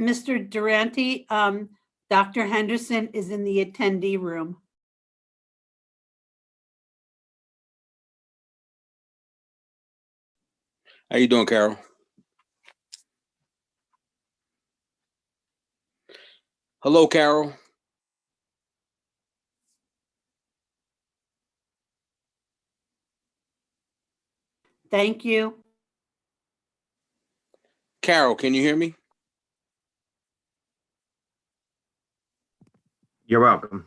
Mr. Durante, Dr. Henderson is in the attendee room. How you doing, Carol? Hello, Carol. Thank you. Carol, can you hear me? You're welcome.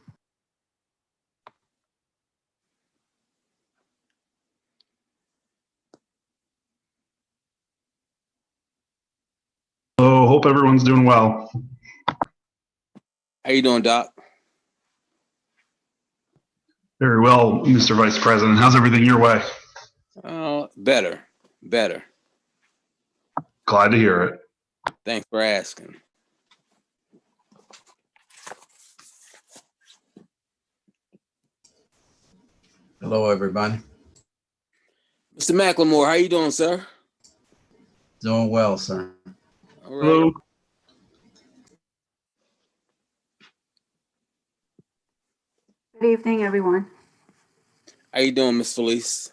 Hello, hope everyone's doing well. How you doing, Doc? Very well, Mr. Vice President. How's everything your way? Better. Glad to hear it. Thanks for asking. Hello, everybody. Mr. McLemore, how you doing, sir? Doing well, sir. All right. Hello. Good evening, everyone. How you doing, Miss Felice?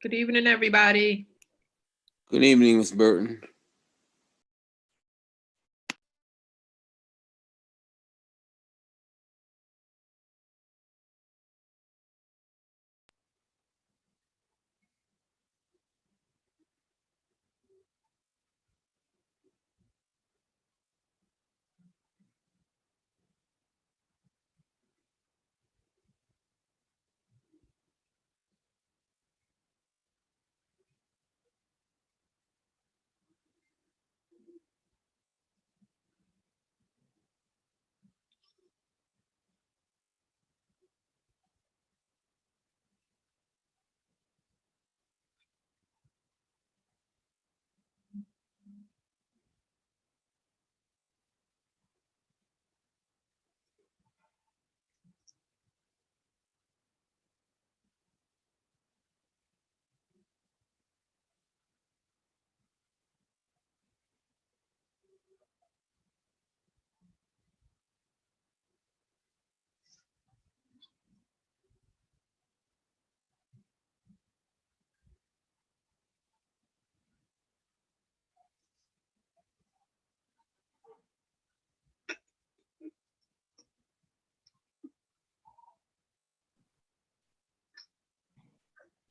Good evening, everybody. Good evening, Miss Burton.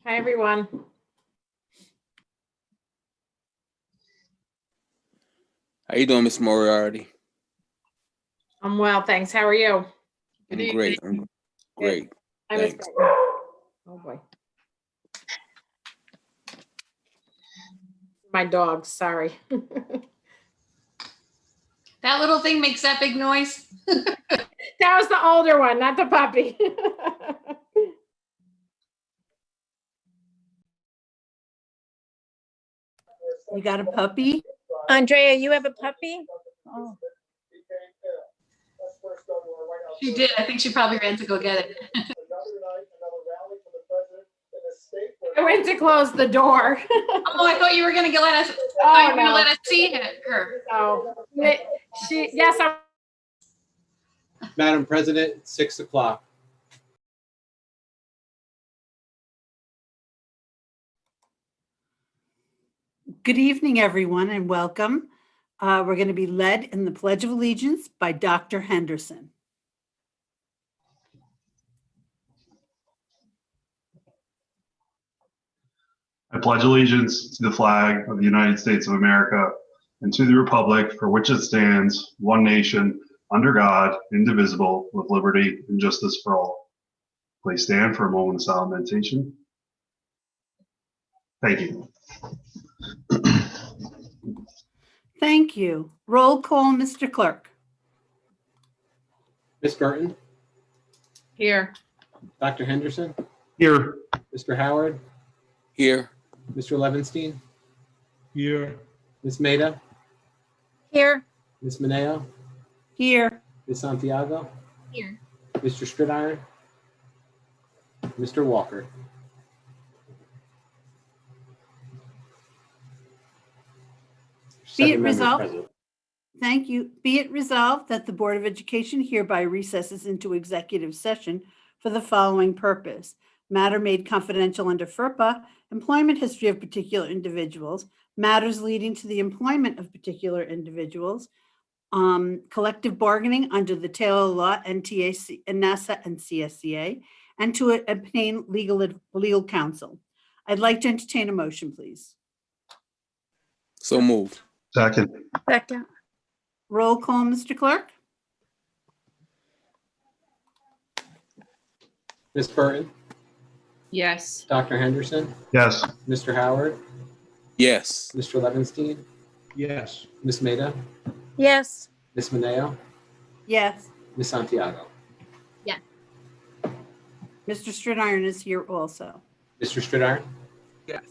Hi, everyone. How you doing, Miss Moriarty? I'm well, thanks. How are you? I'm great. I'm great. I miss Thanks. Brittany. Oh, boy. My dog, sorry. That little thing makes that big noise. That was the older one, not the puppy. You got a puppy? Andrea, you have a puppy? Oh. She did. I think she probably ran to go get it. I went to close the door. Oh, I thought you were going to let us. Oh, I thought you were no. going to let us see her. Oh, yes, I'm. Madam President, 6 o'clock. Good evening, everyone, and welcome. We're going to be led in the Pledge of Allegiance by Dr. Henderson. I pledge allegiance to the flag of the United States of America and to the republic for which it stands, one nation, under God, indivisible, with liberty and justice for all. Please stand for a moment of solemn meditation. Thank you. Thank you. Roll call, Mr. Clerk. Miss Burton, Here. Dr. Henderson, Here. Mr. Howard, Here. Mr. Levinstein, Here. Miss Maida, Here. Miss Mineo, Here. Miss Santiago, Here. Mr. Stridiron, Mr. Walker. Be it 7 members resolved. present. Thank you. Be it resolved that the Board of Education hereby recesses into executive session for the following purpose. Matter made confidential under FERPA, employment history of particular individuals, matters leading to the employment of particular individuals, collective bargaining under the Taylor Law, NTAC, and NASA and CSCA, and to obtain legal counsel. I'd like to entertain a motion, please. So moved. Second. Second. Roll call, Mr. Clerk. Miss Burton, Yes. Dr. Henderson, Yes. Mr. Howard, Yes. Mr. Levinstein, Yes. Miss Maida, Yes. Miss Mineo, Yes. Miss Santiago. Mr. Stridiron is here also. Mr. Stridiron, Yes.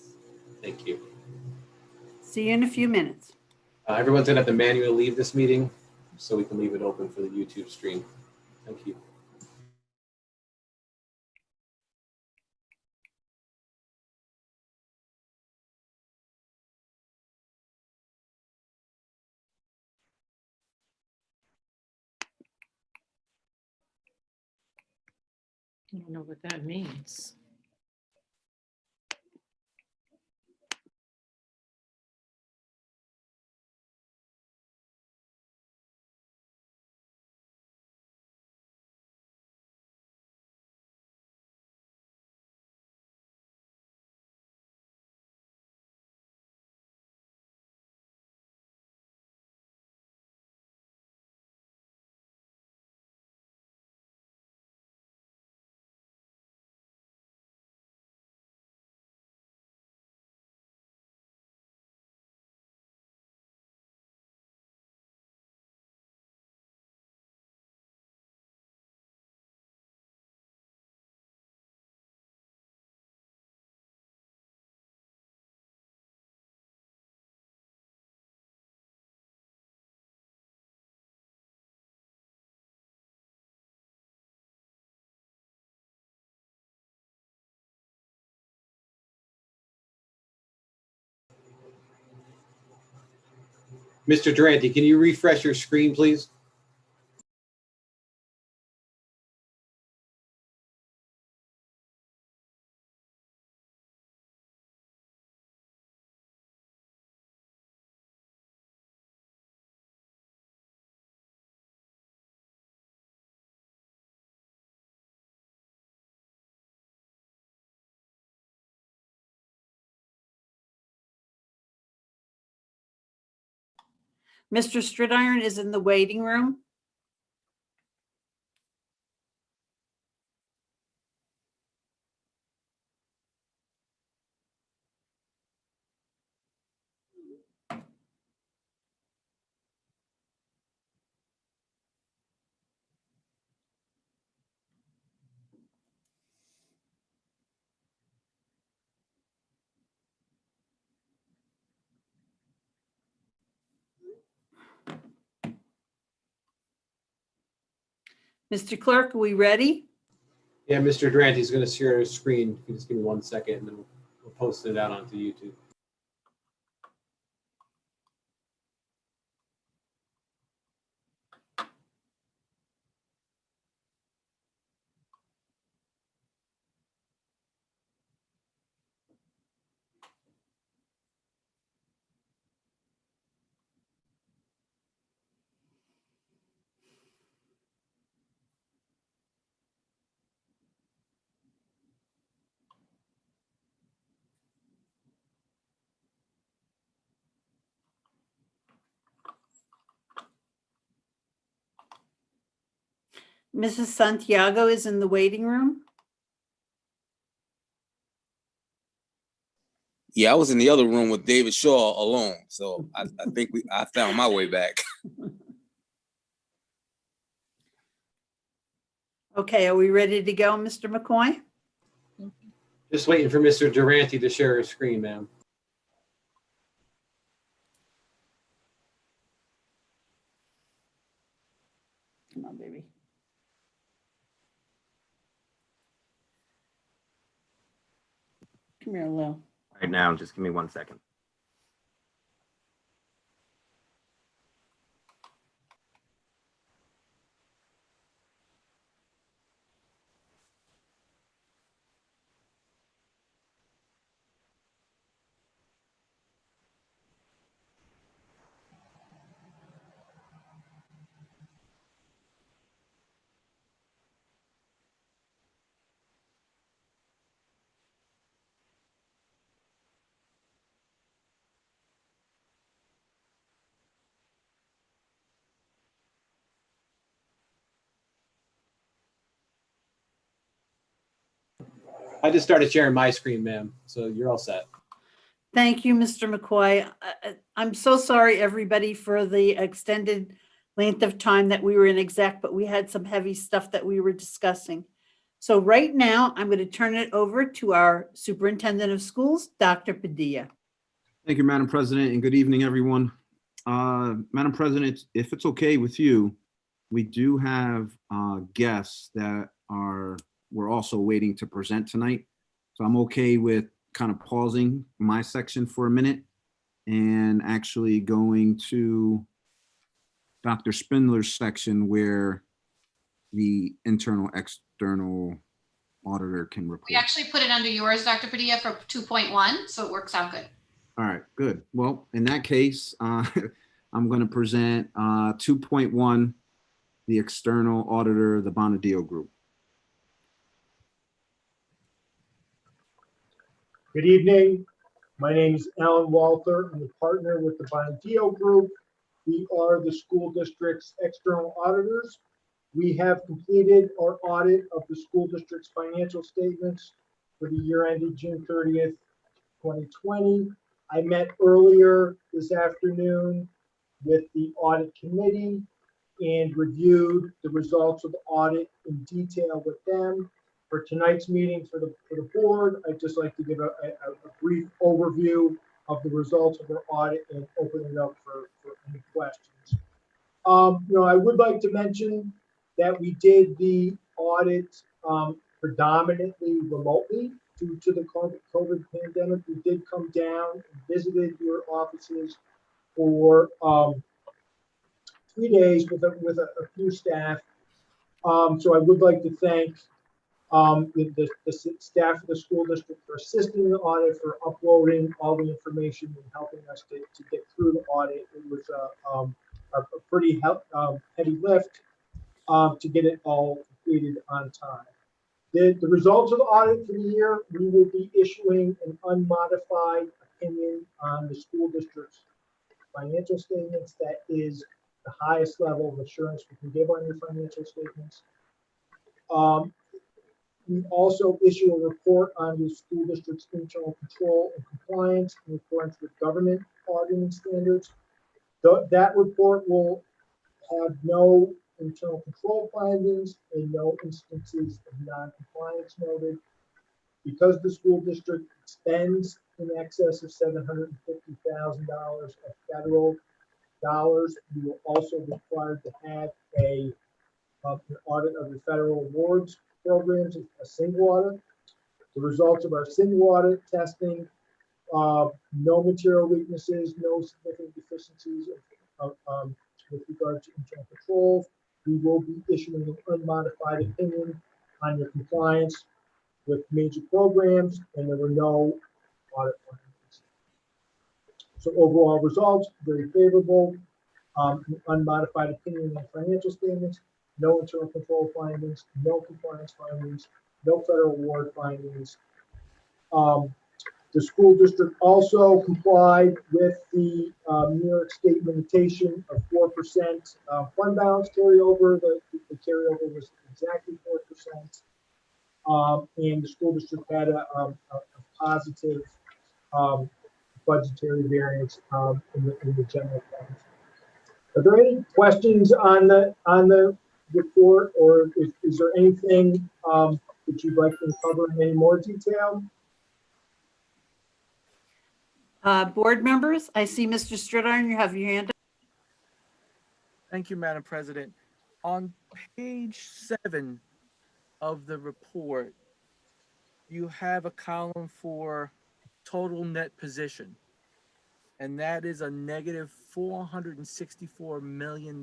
thank you. See you in a few minutes. Everyone's gonna have to manually leave this meeting so we can leave it open for the YouTube stream. Thank you. I don't know what that means. Mr. Durante, can you refresh your screen, please? Mr. Stridiron is in the waiting room. Mr. Clerk, are we ready? Yeah, Mr. Durante is going to share his screen. If you just give me 1 second, and then we'll post it out onto YouTube. Mrs. Santiago is in the waiting room. Yeah, I was in the other room with David Shaw alone, so I think I found my way back. Okay, are we ready to go, Mr. McCoy? Just waiting for Mr. Durante to share his screen, ma'am. Come on, baby. Come here, Lil. Right now, just give me 1 second. I just started sharing my screen, ma'am, so you're all set. Thank you, Mr. McCoy. I'm so sorry, everybody, for the extended length of time that we were in exec, but we had some heavy stuff that we were discussing. So right now, I'm going to turn it over to our Superintendent of Schools, Dr. Padilla. Thank you, Madam President, and good evening, everyone. Madam President, if it's okay with you, we do have guests that we're also waiting to present tonight. So I'm okay with kind of pausing my section for a minute and actually going to Dr. Spindler's section where the internal external auditor can report. We actually put it under yours, Dr. Padilla, for 2.1, so it works out good. All right, good. Well, in that case, I'm going to present 2.1, the external auditor, the Bonadio Group. Good evening. My name is Alan Walter. I'm a partner with the Bonadio Group. We are the school district's external auditors. We have completed our audit of the school district's financial statements for the year ended June 30th, 2020. I met earlier this afternoon with the audit committee and reviewed the results of the audit in detail with them. For tonight's meeting for the board, I'd just like to give a brief overview of the results of our audit and open it up for any questions. I would like to mention that we did the audit predominantly remotely due to the COVID pandemic. We did come down and visited your offices for 3 days with a few staff. So I would like to thank the staff of the school district for assisting in the audit, for uploading all the information and helping us to get through the audit. It was a pretty heavy lift to get it all completed on time. The results of the audit for the year, we will be issuing an unmodified opinion on the school district's financial statements. That is the highest level of assurance we can give on your financial statements. We also issue a report on the school district's internal control and compliance in accordance with government auditing standards. That report will have no internal control findings and no instances of non-compliance noted. Because the school district spends in excess of $750,000 of federal dollars, we will also be required to have an audit of the federal awards programs, a single audit. The results of our single audit testing, no material weaknesses, no significant deficiencies with regard to internal controls. We will be issuing an unmodified opinion on your compliance with major programs, and there were no audit findings. So overall results, very favorable. Unmodified opinion on financial statements, no internal control findings, no compliance findings, no federal award findings. The school district also complied with the New York State limitation of 4% fund balance carryover. The carryover was exactly 4%. And the school district had a positive budgetary variance in the general fund. Are there any questions on the report, or is there anything that you'd like to cover in any more detail? Board members, I see Mr. Stridarn, you have your hand up. Thank you, Madam President. On page 7 of the report, you have a column for total net position, and that is a negative $464 million.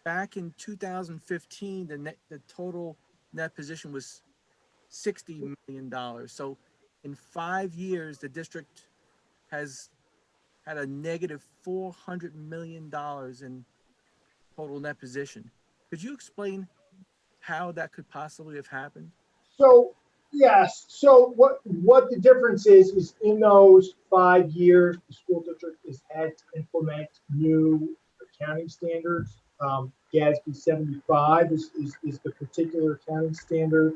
Back in 2015, the total net position was $60 million. So in 5 years, the district has had a negative $400 million in total net position. Could you explain how that could possibly have happened? So yes, so what the difference is in those 5 years, the school district has had to implement new accounting standards. GASB 75 is the particular accounting standard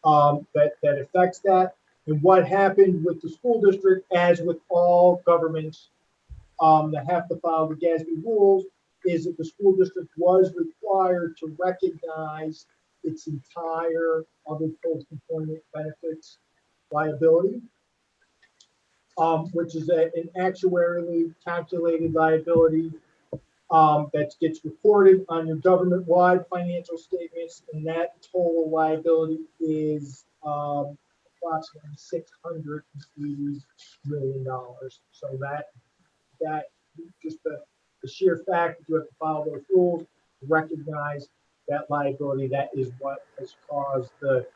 that affects that. And what happened with the school district, as with all governments that have to follow the GASB rules, is that the school district was required to recognize its entire other post-employment benefits liability, which is an actuarially calculated liability that gets reported on your government-wide financial statements, and that total liability is approximately $680 million. So that just the sheer fact that you have to follow those rules, recognize that liability, that is what has caused the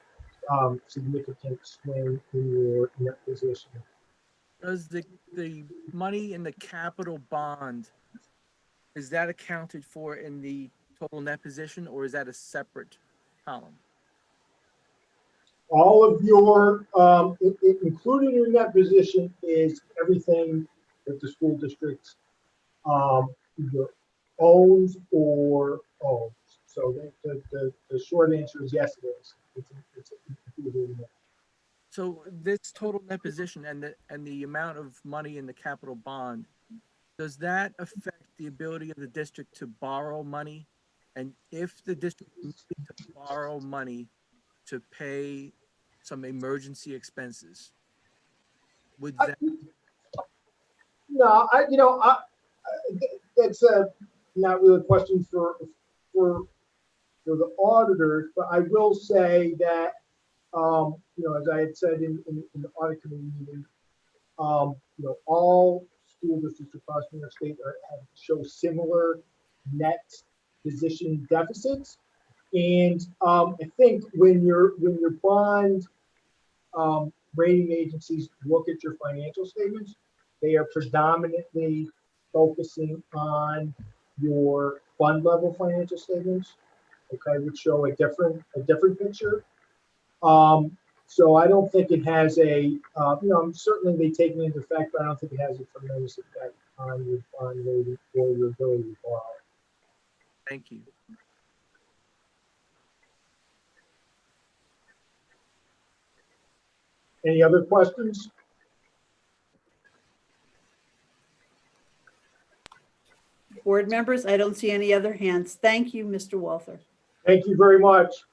significant swing in your net position. Does the money in the capital bond, is that accounted for in the total net position, or is that a separate column? All of your, including your net position, is everything that the school district either owns or owns. So the short answer is yes, it is. It's included in that. So this total net position and the amount of money in the capital bond, does that affect the ability of the district to borrow money? And if the district needed to borrow money to pay some emergency expenses, would that? No, that's not really a question for the auditors, but I will say that as I had said in the audit committee meeting, all school districts across New York State show similar net position deficits, and I think when your bond rating agencies look at your financial statements, they are predominantly focusing on your fund level financial statements, okay, which show a different picture. So I don't think it has a, certainly they take it into effect, but I don't think it has a tremendous effect on your bond rating or your ability to borrow. Thank you. Any other questions? Board members, I don't see any other hands. Thank you, Mr. Walther. Thank you very much.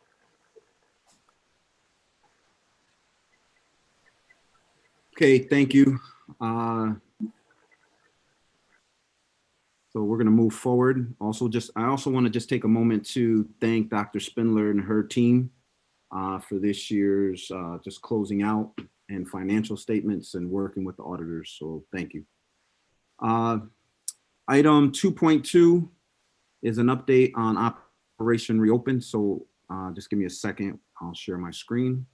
Okay, thank you. So we're going to move forward. I also want to just take a moment to thank Dr. Spindler and her team for this year's just closing out and financial statements and working with the auditors. So thank you. Item 2.2 is an update on Operation Reopen. So just give me a second. I'll share my screen.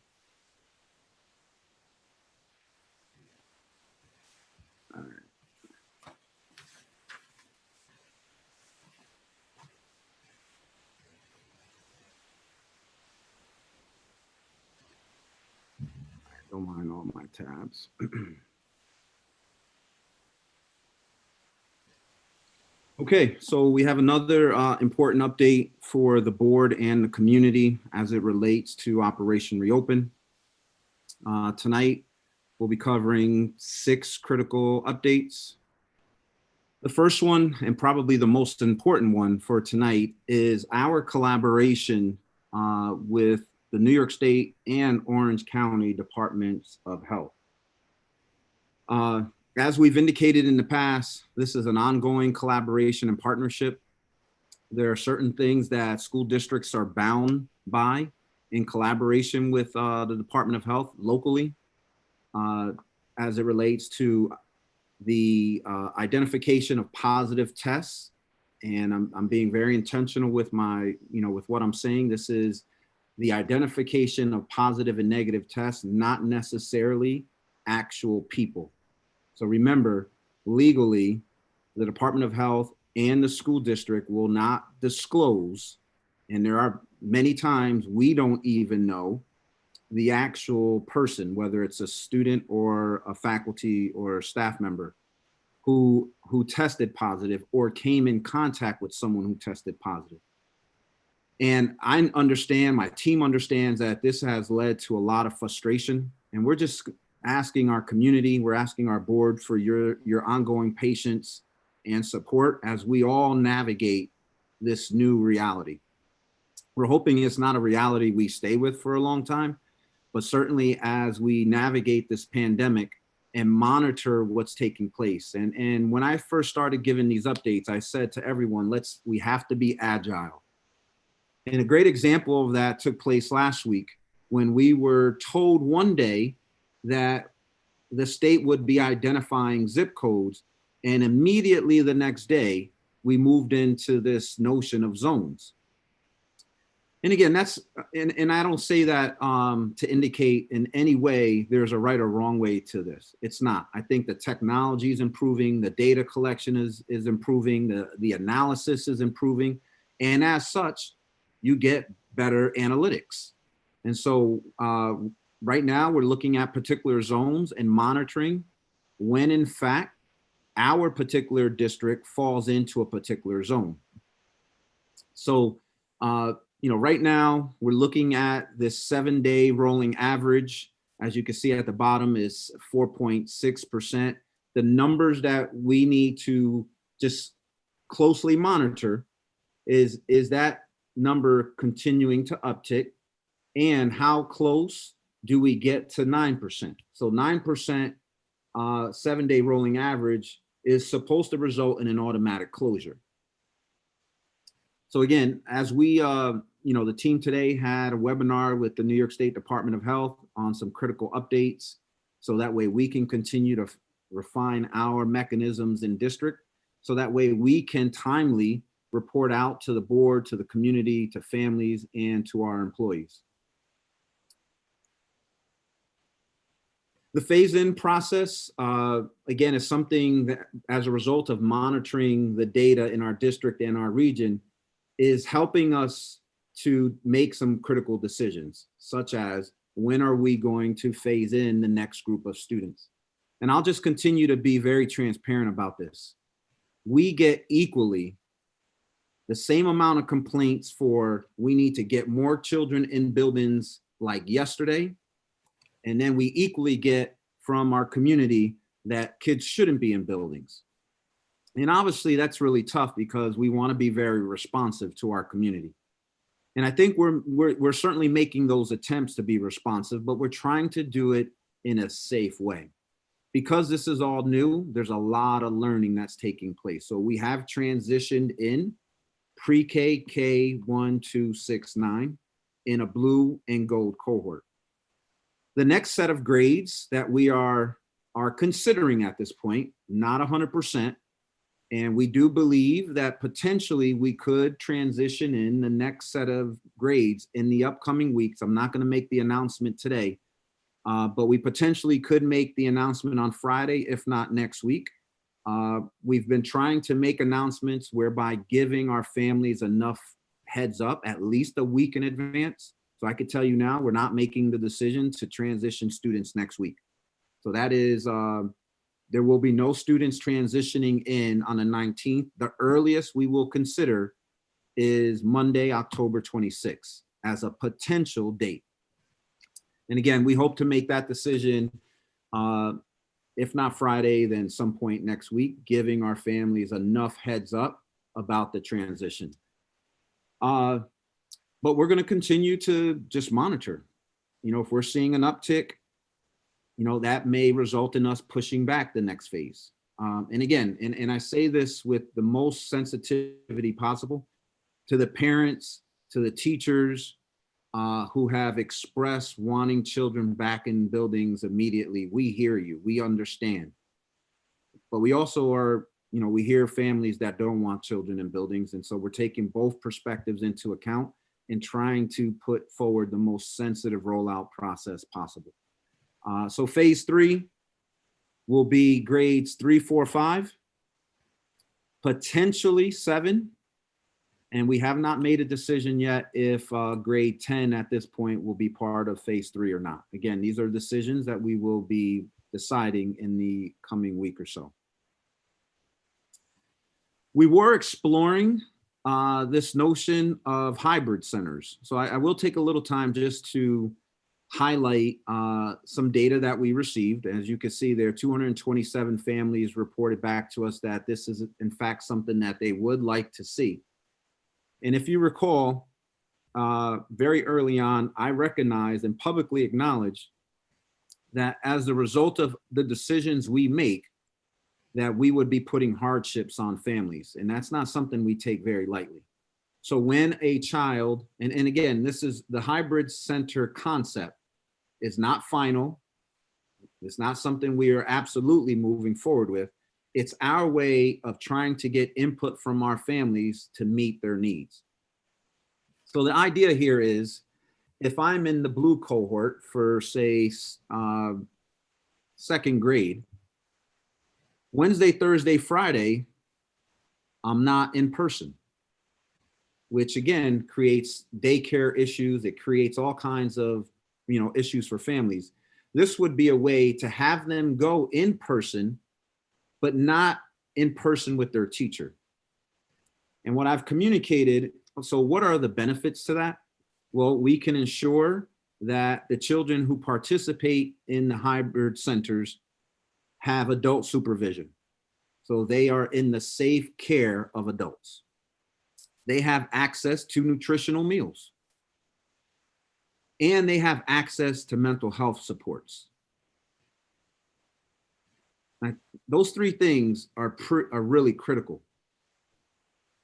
All right. Don't mind all my tabs. Okay, so we have another important update for the board and the community as it relates to Operation Reopen. Tonight, we'll be covering 6 critical updates. The first one, and probably the most important one for tonight, is our collaboration with the New York State and Orange County Departments of Health. As we've indicated in the past, this is an ongoing collaboration and partnership. There are certain things that school districts are bound by in collaboration with the Department of Health locally as it relates to the identification of positive tests. And I'm being very intentional with with what I'm saying. This is the identification of positive and negative tests, not necessarily actual people. So remember, legally, the Department of Health and the school district will not disclose, and there are many times we don't even know the actual person, whether it's a student or a faculty or a staff member who tested positive or came in contact with someone who tested positive. And I understand, my team understands that this has led to a lot of frustration, and we're just asking our community, we're asking our board for your ongoing patience and support as we all navigate this new reality. We're hoping it's not a reality we stay with for a long time, but certainly as we navigate this pandemic and monitor what's taking place. And when I first started giving these updates, I said to everyone, we have to be agile. And a great example of that took place last week when we were told one day that the state would be identifying zip codes, and immediately the next day, we moved into this notion of zones. And again, and I don't say that to indicate in any way there's a right or wrong way to this. It's not. I think the technology is improving, the data collection is improving, the analysis is improving, and as such, you get better analytics. And so right now we're looking at particular zones and monitoring when in fact our particular district falls into a particular zone. So, right now we're looking at this 7-day rolling average. As you can see at the bottom is 4.6%. The numbers that we need to just closely monitor is that number continuing to uptick, and how close do we get to 9%? So 9%, 7-day rolling average is supposed to result in an automatic closure. So again, as we, the team today had a webinar with the New York State Department of Health on some critical updates. So that way we can continue to refine our mechanisms in district. So that way we can timely report out to the board, to the community, to families, and to our employees. The phase-in process, again, is something that, as a result of monitoring the data in our district and our region, is helping us to make some critical decisions, such as when are we going to phase in the next group of students? And I'll just continue to be very transparent about this. We get equally the same amount of complaints for we need to get more children in buildings like yesterday. And then we equally get from our community that kids shouldn't be in buildings. And obviously that's really tough because we want to be very responsive to our community. And I think we're certainly making those attempts to be responsive, but we're trying to do it in a safe way. Because this is all new, there's a lot of learning that's taking place. So we have transitioned in pre-K, K 1, 2, 6, 9 in a blue and gold cohort. The next set of grades that we are considering at this point, not 100%, and we do believe that potentially we could transition in the next set of grades in the upcoming weeks. I'm not going to make the announcement today, but we potentially could make the announcement on Friday, if not next week. We've been trying to make announcements whereby giving our families enough heads up, at least a week in advance. So I could tell you now, we're not making the decision to transition students next week. So that is There will be no students transitioning in on the 19th. The earliest we will consider is Monday, October 26th as a potential date. And again, we hope to make that decision, if not Friday, then some point next week, giving our families enough heads up about the transition. But we're going to continue to just monitor. You know, if we're seeing an uptick, you know, that may result in us pushing back the next phase. And again, and I say this with the most sensitivity possible to the parents, to the teachers who have expressed wanting children back in buildings immediately. We hear you, we understand. But we also are, you know, we hear families that don't want children in buildings. And so we're taking both perspectives into account and trying to put forward the most sensitive rollout process possible. So phase 3 will be grades 3, 4, 5, potentially 7. And we have not made a decision yet if grade 10 at this point will be part of phase 3 or not. Again, these are decisions that we will be deciding in the coming week or so. We were exploring this notion of hybrid centers. So I will take a little time just to highlight some data that we received. As you can see there, 227 families reported back to us that this is in fact something that they would like to see. And if you recall, very early on, I recognized and publicly acknowledged that as a result of the decisions we make, that we would be putting hardships on families. And that's not something we take very lightly. So when a child, and again, this is the hybrid center concept, is not final. It's not something we are absolutely moving forward with. It's our way of trying to get input from our families to meet their needs. So the idea here is, if I'm in the blue cohort for, say, 2nd grade, Wednesday, Thursday, Friday, I'm not in person, which again creates daycare issues. It creates all kinds of, you know, issues for families. This would be a way to have them go in person, but not in person with their teacher. And what I've communicated, so what are the benefits to that? Well, we can ensure that the children who participate in the hybrid centers have adult supervision. So they are in the safe care of adults. They have access to nutritional meals. And they have access to mental health supports. Now, those 3 things are really critical.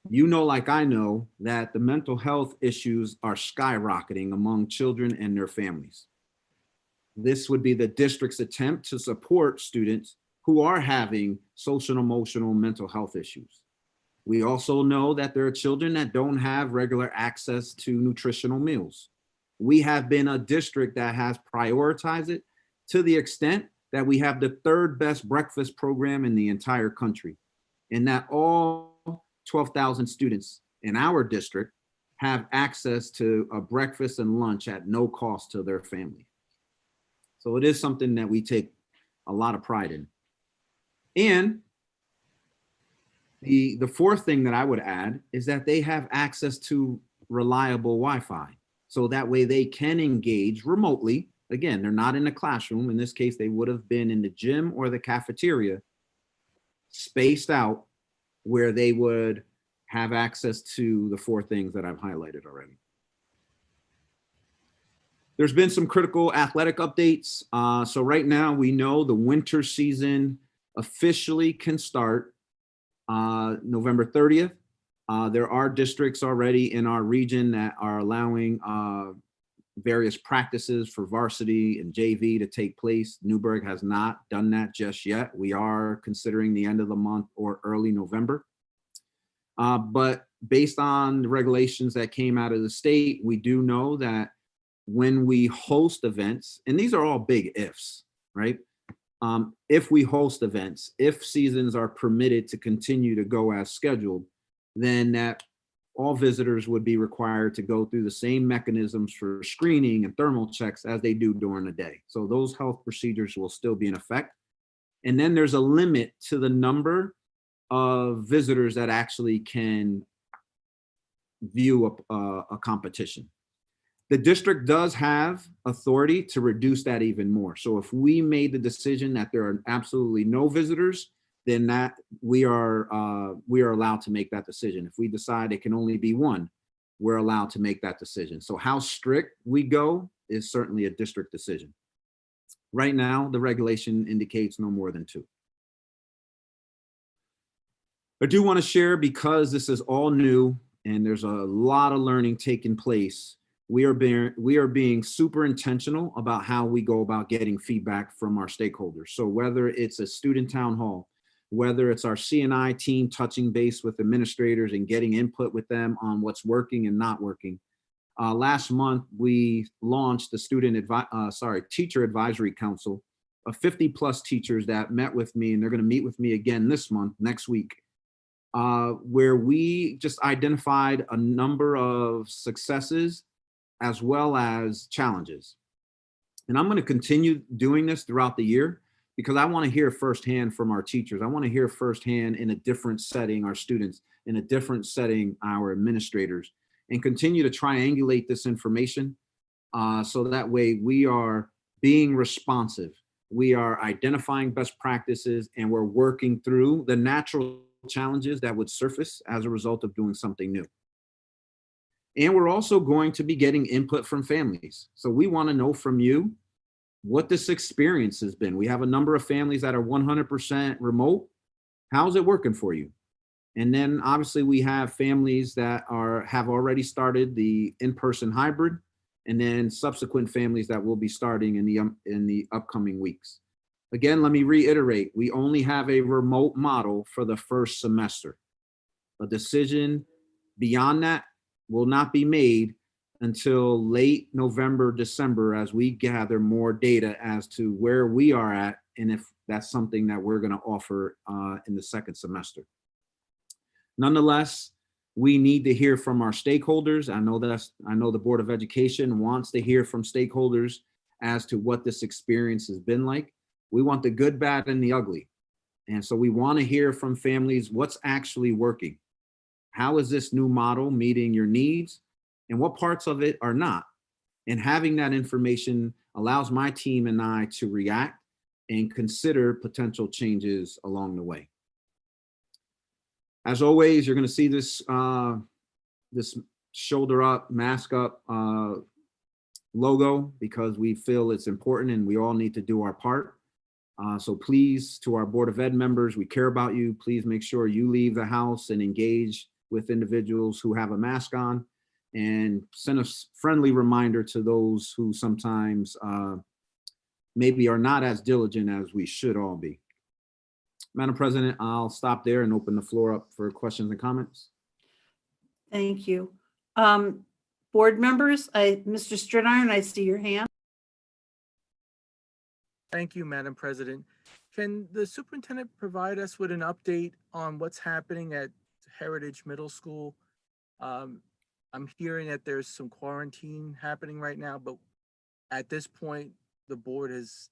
You know, like I know, that the mental health issues are skyrocketing among children and their families. This would be the district's attempt to support students who are having social, emotional, mental health issues. We also know that there are children that don't have regular access to nutritional meals. We have been a district that has prioritized it to the extent that we have the 3rd best breakfast program in the entire country, and that all 12,000 students in our district have access to a breakfast and lunch at no cost to their family. So it is something that we take a lot of pride in. And the 4th thing that I would add is that they have access to reliable Wi-Fi. So that way they can engage remotely. Again, they're not in the classroom. In this case, they would have been in the gym or the cafeteria, spaced out, where they would have access to the 4 things that I've highlighted already. There's been some critical athletic updates. So right now we know the winter season officially can start November 30th. There are districts already in our region that are allowing various practices for varsity and JV to take place. Newburgh has not done that just yet. We are considering the end of the month or early November. But based on the regulations that came out of the state, we do know that when we host events, and these are all big ifs, right? If we host events, if seasons are permitted to continue to go as scheduled, then that all visitors would be required to go through the same mechanisms for screening and thermal checks as they do during the day. So those health procedures will still be in effect. And then there's a limit to the number of visitors that actually can view a competition. The district does have authority to reduce that even more. So if we made the decision that there are absolutely no visitors, then that we are allowed to make that decision. If we decide it can only be one, we're allowed to make that decision. So how strict we go is certainly a district decision. Right now, the regulation indicates no more than 2. I do want to share, because this is all new and there's a lot of learning taking place, we are being super intentional about how we go about getting feedback from our stakeholders. So whether it's a student town hall, whether it's our C&I team touching base with administrators and getting input with them on what's working and not working. Last month, we launched the Teacher Advisory Council of 50+ teachers that met with me, and they're going to meet with me again this month, next week, where we just identified a number of successes as well as challenges. And I'm going to continue doing this throughout the year, because I want to hear firsthand from our teachers. I want to hear firsthand in a different setting, our students, in a different setting, our administrators, and continue to triangulate this information so that way we are being responsive. We are identifying best practices, and we're working through the natural challenges that would surface as a result of doing something new. And we're also going to be getting input from families. So we want to know from you what this experience has been. We have a number of families that are 100% remote. How's it working for you? And then obviously we have families that have already started the in-person hybrid, and then subsequent families that will be starting in the upcoming weeks. Again, let me reiterate, we only have a remote model for the first semester. A decision beyond that will not be made until late November, December, as we gather more data as to where we are at and if that's something that we're going to offer in the second semester. Nonetheless, we need to hear from our stakeholders. I know the Board of Education wants to hear from stakeholders as to what this experience has been like. We want the good, bad, and the ugly. And so we want to hear from families what's actually working. How is this new model meeting your needs, and what parts of it are not? And having that information allows my team and I to react and consider potential changes along the way. As always, you're going to see this, this shoulder up, mask up logo, because we feel it's important and we all need to do our part. So please, to our Board of Ed members, we care about you. Please make sure you leave the house and engage with individuals who have a mask on, and send a friendly reminder to those who sometimes maybe are not as diligent as we should all be. Madam President, I'll stop there and open the floor up for questions and comments. Thank you. Board members, Mr. Stridiron, I see your hand. Thank you, Madam President. Can the superintendent provide us with an update on what's happening at Heritage Middle School? I'm hearing that there's some quarantine happening right now, but at this point, the board has,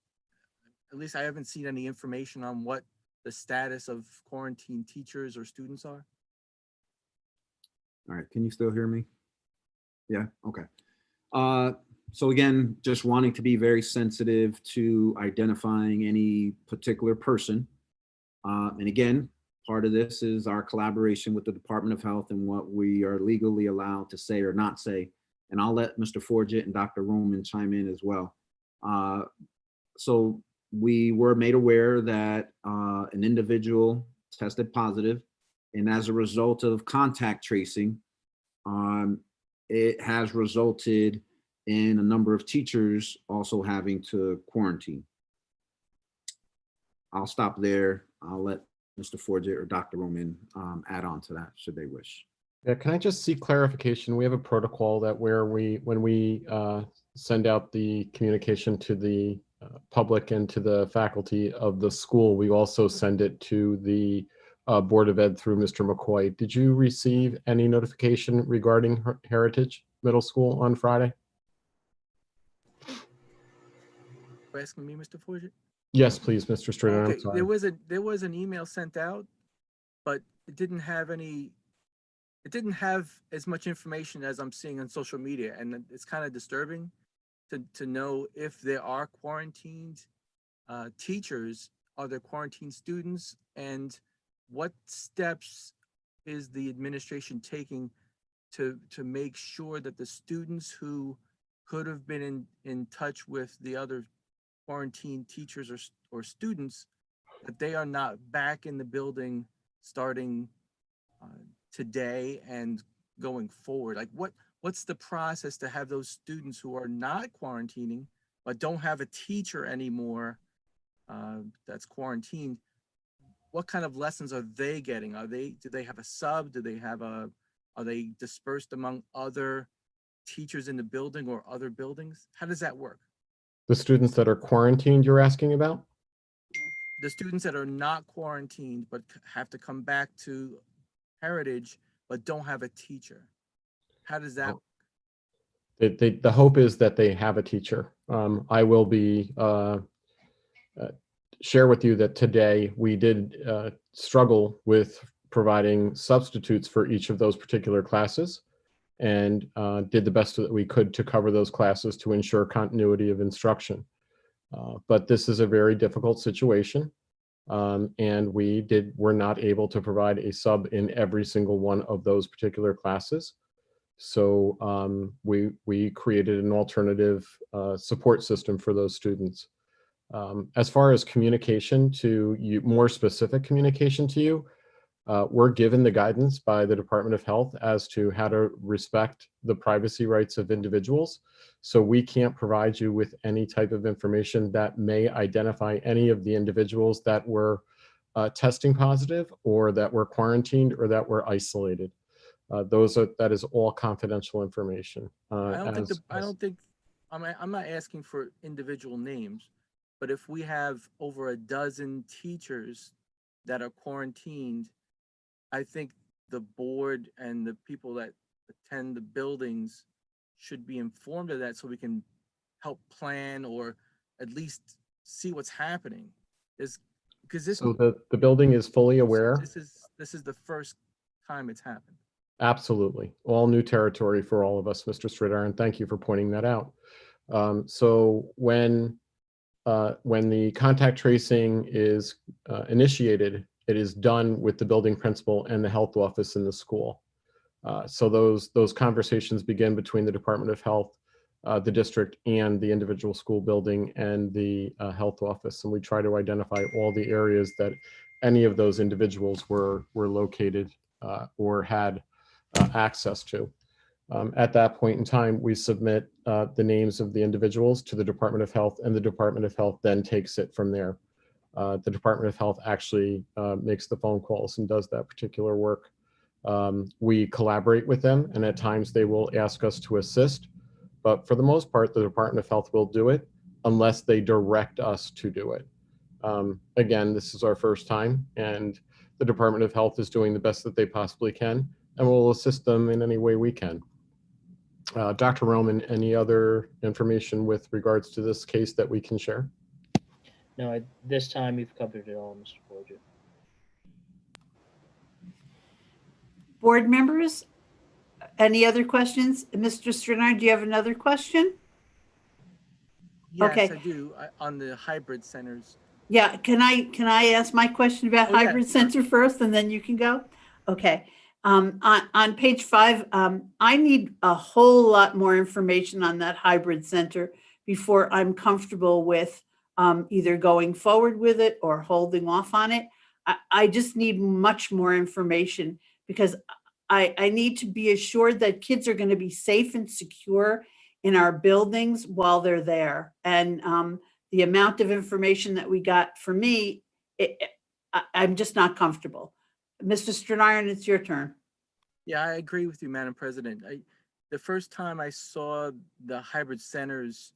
at least I haven't seen any information on what the status of quarantine teachers or students are. All right, can you still hear me? Yeah, okay. So again, just wanting to be very sensitive to identifying any particular person. And again, part of this is our collaboration with the Department of Health and what we are legally allowed to say or not say. And I'll let Mr. Forget and Dr. Roman chime in as well. So we were made aware that an individual tested positive, and as a result of contact tracing, it has resulted in a number of teachers also having to quarantine. I'll stop there. I'll let Mr. Forget or Dr. Roman add on to that should they wish. Yeah, can I just seek clarification? We have a protocol that when we send out the communication to the public and to the faculty of the school, we also send it to the Board of Ed through Mr. McCoy. Did you receive any notification regarding Heritage Middle School on Friday? You're asking me, Mr. Forget? Yes, please, Mr. Stritter. I'm Okay, sorry. there was an email sent out, but it didn't have as much information as I'm seeing on social media, and it's kind of disturbing to know if there are quarantined teachers, are there quarantined students, and what steps is the administration taking to make sure that the students who could have been in touch with the other quarantined teachers or students, that they are not back in the building starting today and going forward? Like what's the process to have those students who are not quarantining but don't have a teacher anymore that's quarantined? What kind of lessons are they getting? Do they have a sub? Are they dispersed among other teachers in the building or other buildings? How does that work? The students that are quarantined, you're asking about? The students that are not quarantined but have to come back to Heritage but don't have a teacher. How does that work? The hope is that they have a teacher. I will be share with you that today we did struggle with providing substitutes for each of those particular classes, and did the best that we could to cover those classes to ensure continuity of instruction. But this is a very difficult situation, and we're not able to provide a sub in every single one of those particular classes. So we created an alternative support system for those students. As far as communication to you, more specific communication to you, we're given the guidance by the Department of Health as to how to respect the privacy rights of individuals. So we can't provide you with any type of information that may identify any of the individuals that were testing positive or that were quarantined or that were isolated. That is all confidential information. I'm not asking for individual names, but if we have over a dozen teachers that are quarantined, I think the board and the people that attend the buildings should be informed of that so we can help plan or at least see what's happening. So the building is fully aware. This is the first time it's happened. Absolutely. All new territory for all of us, Mr. Stritter, and thank you for pointing that out. So when the contact tracing is initiated, it is done with the building principal and the health office in the school. So those conversations begin between the Department of Health, the district, and the individual school building and the health office. And we try to identify all the areas that any of those individuals were located or had access to. At that point in time, we submit the names of the individuals to the Department of Health, and the Department of Health then takes it from there. The Department of Health actually makes the phone calls and does that particular work. We collaborate with them, and at times they will ask us to assist, but for the most part, the Department of Health will do it unless they direct us to do it. Again, this is our first time, and the Department of Health is doing the best that they possibly can, and we'll assist them in any way we can. Dr. Roman, any other information with regards to this case that we can share? No, at this time you've covered it all, Mr. Borgia. Board members, any other questions? Mr. Strenard, do you have another question? Yes, Okay. I do. On the hybrid centers. Yeah, can I ask my question about Oh, yeah, hybrid center first, and then you can go? Okay. On page 5, I need a whole lot more information on that hybrid center before I'm comfortable with either going forward with it or holding off on it. I just need much more information because I need to be assured that kids are going to be safe and secure in our buildings while they're there. And the amount of information that we got, for me, I'm just not comfortable. Mr. Strenard, it's your turn. Yeah, I agree with you, Madam President. The first time I saw the hybrid centers,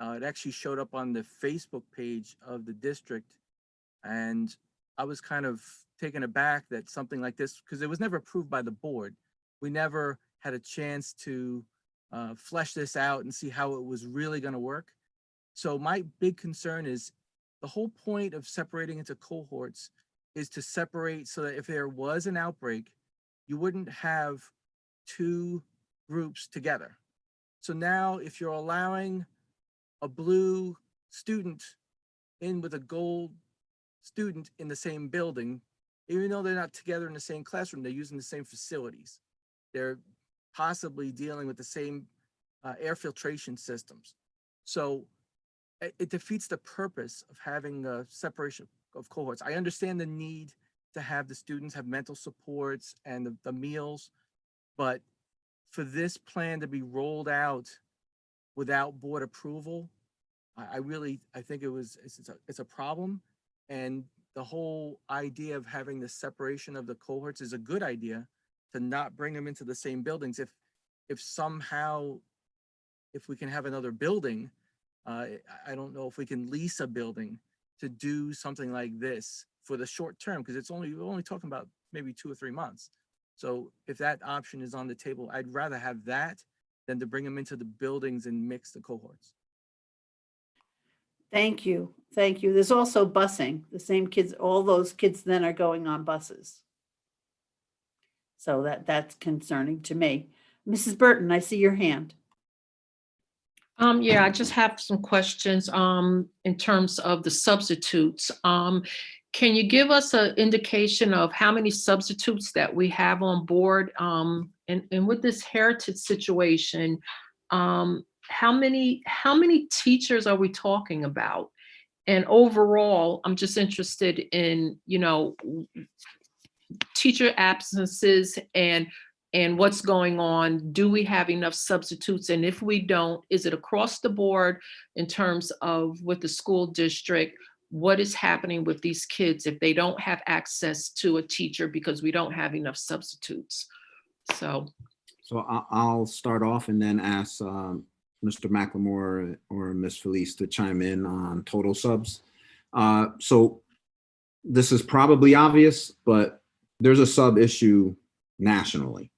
it actually showed up on the Facebook page of the district. And I was kind of taken aback that something like this, because it was never approved by the board. We never had a chance to flesh this out and see how it was really going to work. So my big concern is the whole point of separating into cohorts is to separate so that if there was an outbreak, you wouldn't have two groups together. So now if you're allowing a blue student in with a gold student in the same building, even though they're not together in the same classroom, they're using the same facilities. They're possibly dealing with the same air filtration systems. So it defeats the purpose of having a separation of cohorts. I understand the need to have the students have mental supports and the meals, but for this plan to be rolled out without board approval, I think it's a problem. And the whole idea of having the separation of the cohorts is a good idea, to not bring them into the same buildings. If somehow, if we can have another building, I don't know if we can lease a building to do something like this for the short term, because we're only talking about maybe 2 or 3 months. So if that option is on the table, I'd rather have that than to bring them into the buildings and mix the cohorts. Thank you. Thank you. There's also busing. The same kids, all those kids then are going on buses. So that's concerning to me. Mrs. Burton, I see your hand. Yeah, I just have some questions in terms of the substitutes. Can you give us an indication of how many substitutes that we have on board? And with this heritage situation, how many teachers are we talking about? And overall, I'm just interested in, teacher absences and what's going on. Do we have enough substitutes? And if we don't, is it across the board in terms of with the school district? What is happening with these kids if they don't have access to a teacher because we don't have enough substitutes? So I'll start off and then ask Mr. McLemore or Ms. Felice to chime in on total subs. So this is probably obvious, but there's a sub issue nationally.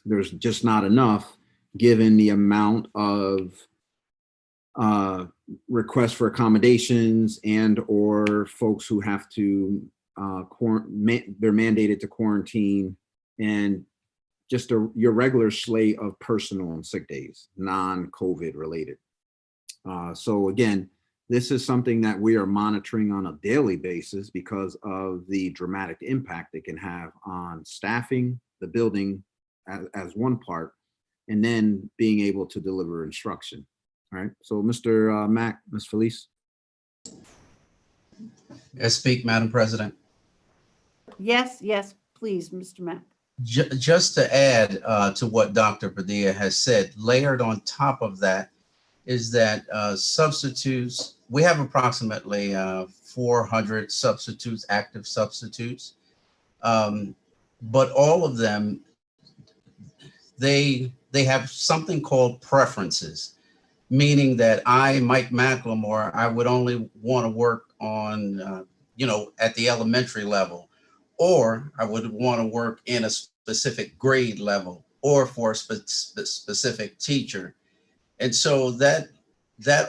There's just not enough given the amount of requests for accommodations and or folks who have to, they're mandated to quarantine, and just your regular slate of personal and sick days, non-COVID related. So again, this is something that we are monitoring on a daily basis because of the dramatic impact it can have on staffing, the building as one part, and then being able to deliver instruction. All right, so Mr. Mack, Ms. Felice. Yes, speak, Madam President. Yes, please, Mr. Mack. Just to add to what Dr. Padilla has said, layered on top of that is that substitutes, we have approximately 400 substitutes, active substitutes, but all of them, they have something called preferences, meaning that I, Mike McLemore, I would only want to work on, at the elementary level, or I would want to work in a specific grade level or for a specific teacher. And so that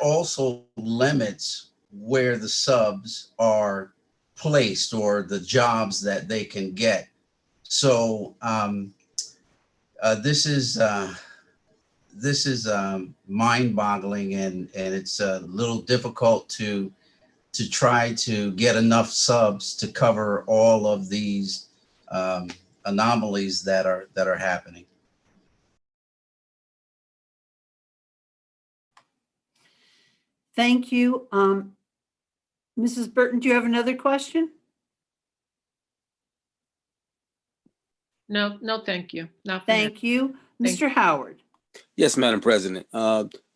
also limits where the subs are placed or the jobs that they can get. So this is mind-boggling, and it's a little difficult to try to get enough subs to cover all of these anomalies that are happening. Thank you. Mrs. Burton, do you have another question? no, thank you. Thank you. Mr. Howard. Yes, Madam President.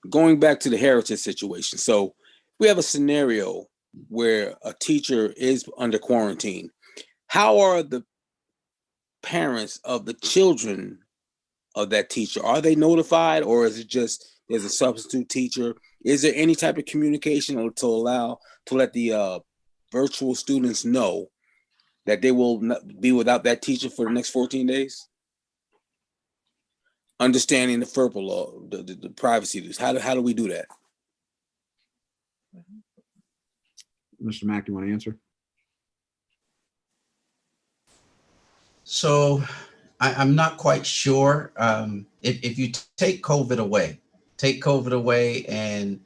Going back to the heritage situation. So we have a scenario where a teacher is under quarantine. How are the parents of the children of that teacher? Are they notified, or is it just there's a substitute teacher? Is there any type of communication or to let the virtual students know that they will not be without that teacher for the next 14 days? Understanding the FERPA law, the privacy laws. How do we do that? Mr. Mack, you want to answer? So I'm not quite sure. If you take COVID away and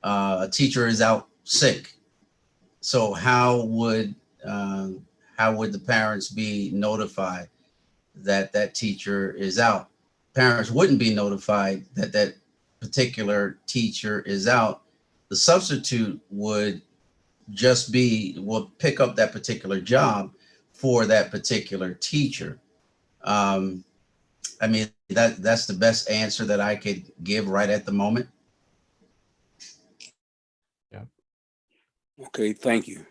a teacher is out sick, so how would the parents be notified that that teacher is out? Parents wouldn't be notified that that particular teacher is out. The substitute would will pick up that particular job for that particular teacher. I mean, that's the best answer that I could give right at the moment. Yeah. Okay, thank you.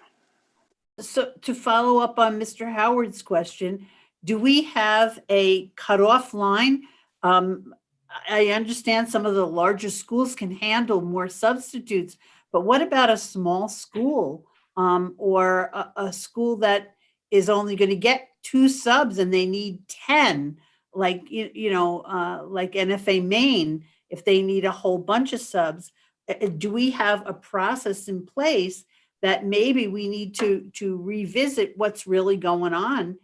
So to follow up on Mr. Howard's question, do we have a cutoff line? I understand some of the larger schools can handle more substitutes, but what about a small school or a school that is only going to get 2 subs and they need 10, like like NFA Maine, if they need a whole bunch of subs? Do we have a process in place that maybe we need to revisit what's really going on?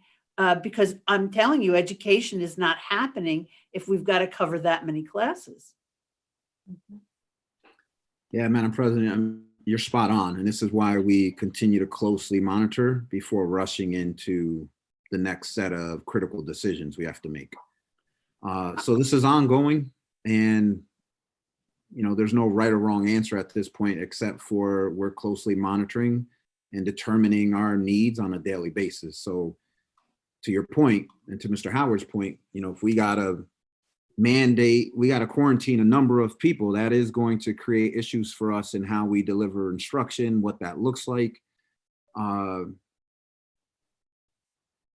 Because I'm telling you, education is not happening if we've got to cover that many classes. Yeah, Madam President, you're spot on. And this is why we continue to closely monitor before rushing into the next set of critical decisions we have to make. So this is ongoing, and there's no right or wrong answer at this point, except for we're closely monitoring and determining our needs on a daily basis. So to your point, and to Mr. Howard's point, if we got to quarantine a number of people, that is going to create issues for us in how we deliver instruction, what that looks like. And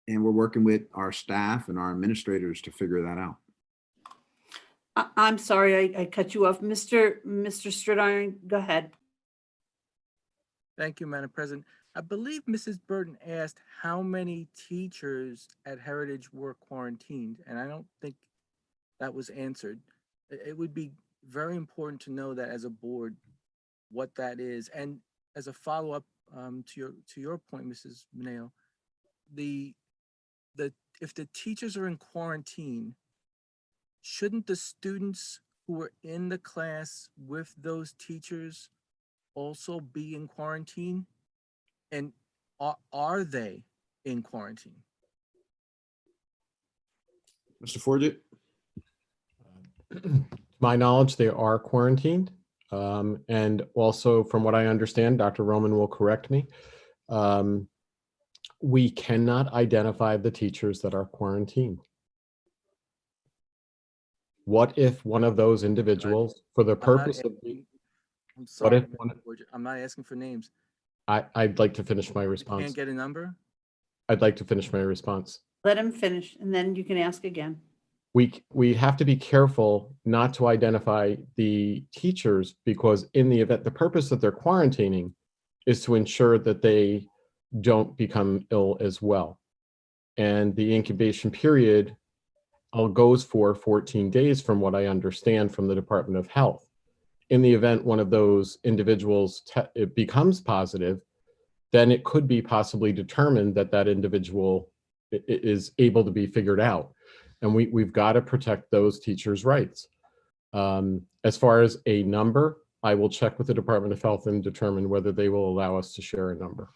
we're working with our staff and our administrators to figure that out. I'm sorry, I cut you off. Mr. Stridarn, go ahead. Thank you, Madam President. I believe Mrs. Burton asked how many teachers at Heritage were quarantined, and I don't think that was answered. It would be very important to know that as a board, what that is. And as a follow-up to your point, Mrs. Mineo, if the teachers are in quarantine, shouldn't the students who are in the class with those teachers also be in quarantine? And are they in quarantine? Mr. Forget? To my knowledge, they are quarantined. And also, from what I understand, Dr. Roman will correct me, we cannot identify the teachers that are quarantined. What if one of those individuals, for the purpose of I'm sorry, what if I'm not asking for names. I'd like to finish my response. Can't get a number? I'd like to finish my response. Let him finish, and then you can ask again. We have to be careful not to identify the teachers, because in the event, the purpose that they're quarantining is to ensure that they don't become ill as well. And the incubation period goes for 14 days from what I understand from the Department of Health. In the event one of those individuals it becomes positive, then it could be possibly determined that that individual is able to be figured out. And we've got to protect those teachers' rights. As far as a number, I will check with the Department of Health and determine whether they will allow us to share a number.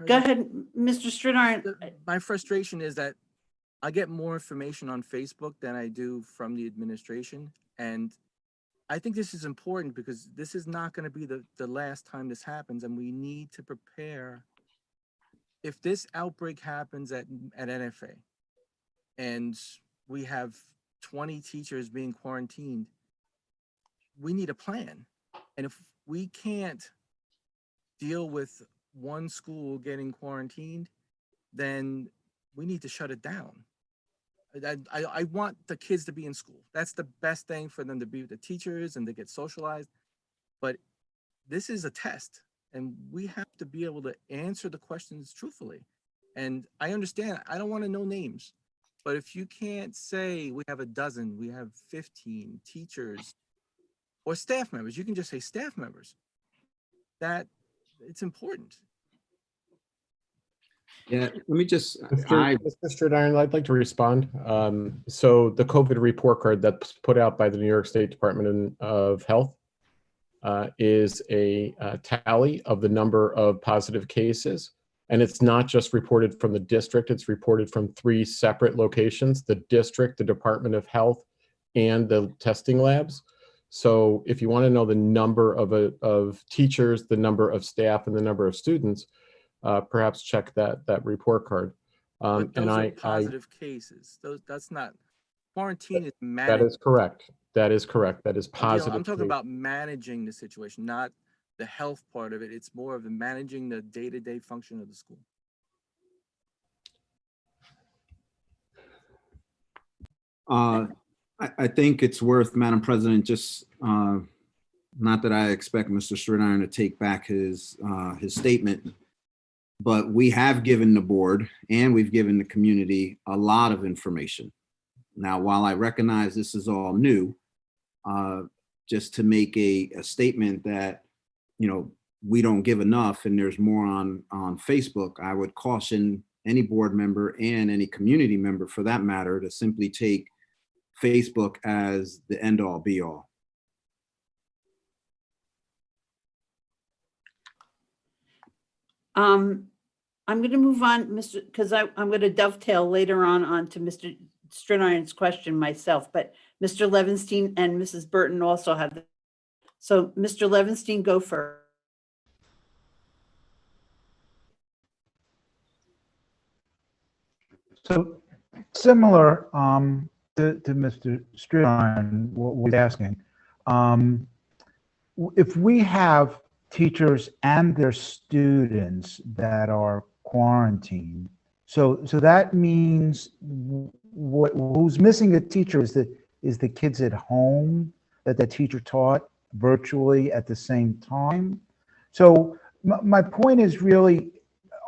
Go ahead, Mr. Stridarn. My frustration is that I get more information on Facebook than I do from the administration. And I think this is important because this is not going to be the last time this happens, and we need to prepare. If this outbreak happens at NFA and we have 20 teachers being quarantined, we need a plan. And if we can't deal with one school getting quarantined, then we need to shut it down. I want the kids to be in school. That's the best thing for them, to be with the teachers and to get socialized. But this is a test, and we have to be able to answer the questions truthfully. And I understand, I don't want to know names, But if you can't say we have a dozen, we have 15 teachers or staff members, you can just say staff members. That it's important. Yeah, let me just, Mr. Stridiron, I'd like to respond. So the COVID report card that's put out by the New York State Department of Health is a tally of the number of positive cases. And it's not just reported from the district, it's reported from 3 separate locations, the district, the Department of Health, and the testing labs. So if you want to know the number of teachers, the number of staff, and the number of students, perhaps check that report card. But those And are positive cases. That's not, quarantine is that managed. is correct. That is correct. That is I'm positive. talking about managing the situation, not the health part of it. It's more of the managing the day-to-day function of the school. I think it's worth, Madam President, just not that I expect Mr. Stridiron to take back his statement, but we have given the board and we've given the community a lot of information. Now, while I recognize this is all new, just to make a statement that, you know, we don't give enough and there's more on Facebook, I would caution any board member and any community member for that matter to simply take Facebook as the end all be all. I'm going to move on, Mr. because I'm going to dovetail later on to Mr. Stridiron's question myself, but Mr. Levenstein and Mrs. Burton also have. So Mr. Levenstein, go first. So similar to Mr. Stridiron, what we're asking, if we have teachers and their students that are quarantined, so that means who's missing a teacher is the kids at home that the teacher taught virtually at the same time. So my point is really,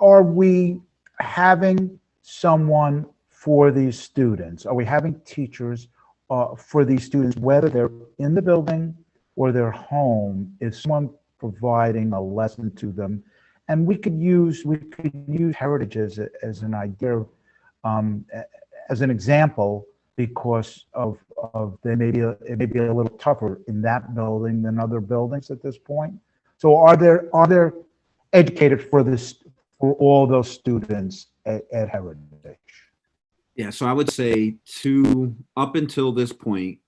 are we having someone for these students? Are we having teachers for these students, whether they're in the building or they're home? Is someone providing a lesson to them? And we could use heritage as an idea, as an example, because of it may be a little tougher in that building than other buildings at this point. So are there educators for all those students at Heritage? Yeah, so I would say up until this point,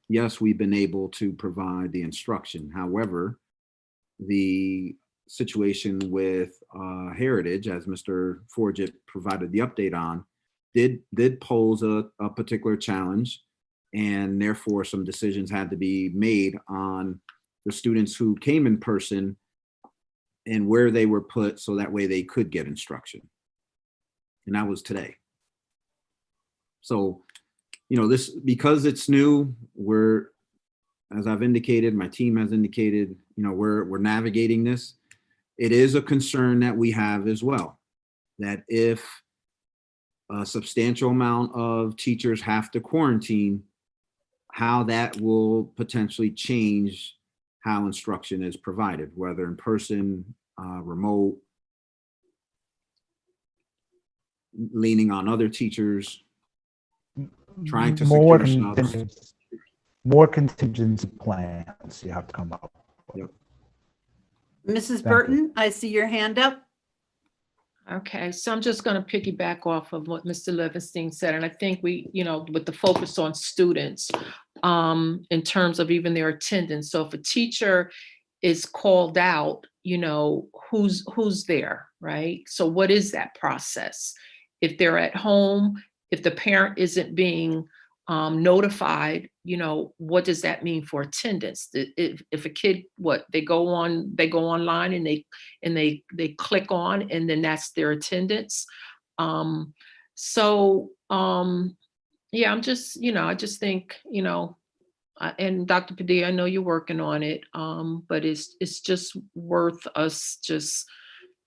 yes, we've been able to provide the instruction. However, the situation with Heritage, as Mr. Forget provided the update on, did pose a particular challenge, and therefore some decisions had to be made on the students who came in person and where they were put so that way they could get instruction. And that was today. So, you know, this, because it's new, we're, as I've indicated, my team has indicated, you know, we're navigating this. It is a concern that we have as well, that if a substantial amount of teachers have to quarantine, how that will potentially change how instruction is provided, whether in person, remote, leaning on other teachers, trying to secure subs. More contingency plans you have to come up with. Yep. Mrs. Burton, I see your hand up. Okay, so I'm just going to piggyback off of what Mr. Levenstein said. And I think we, you know, with the focus on students, in terms of even their attendance. So if a teacher is called out, you know, who's there, right? So what is that process? If they're at home, if the parent isn't being notified, you know, what does that mean for attendance? If a kid, they go online and they click on, and then that's their attendance. Yeah, I'm just, you know, I just think, you know, and Dr. Padilla, I know you're working on it, but it's just worth us just,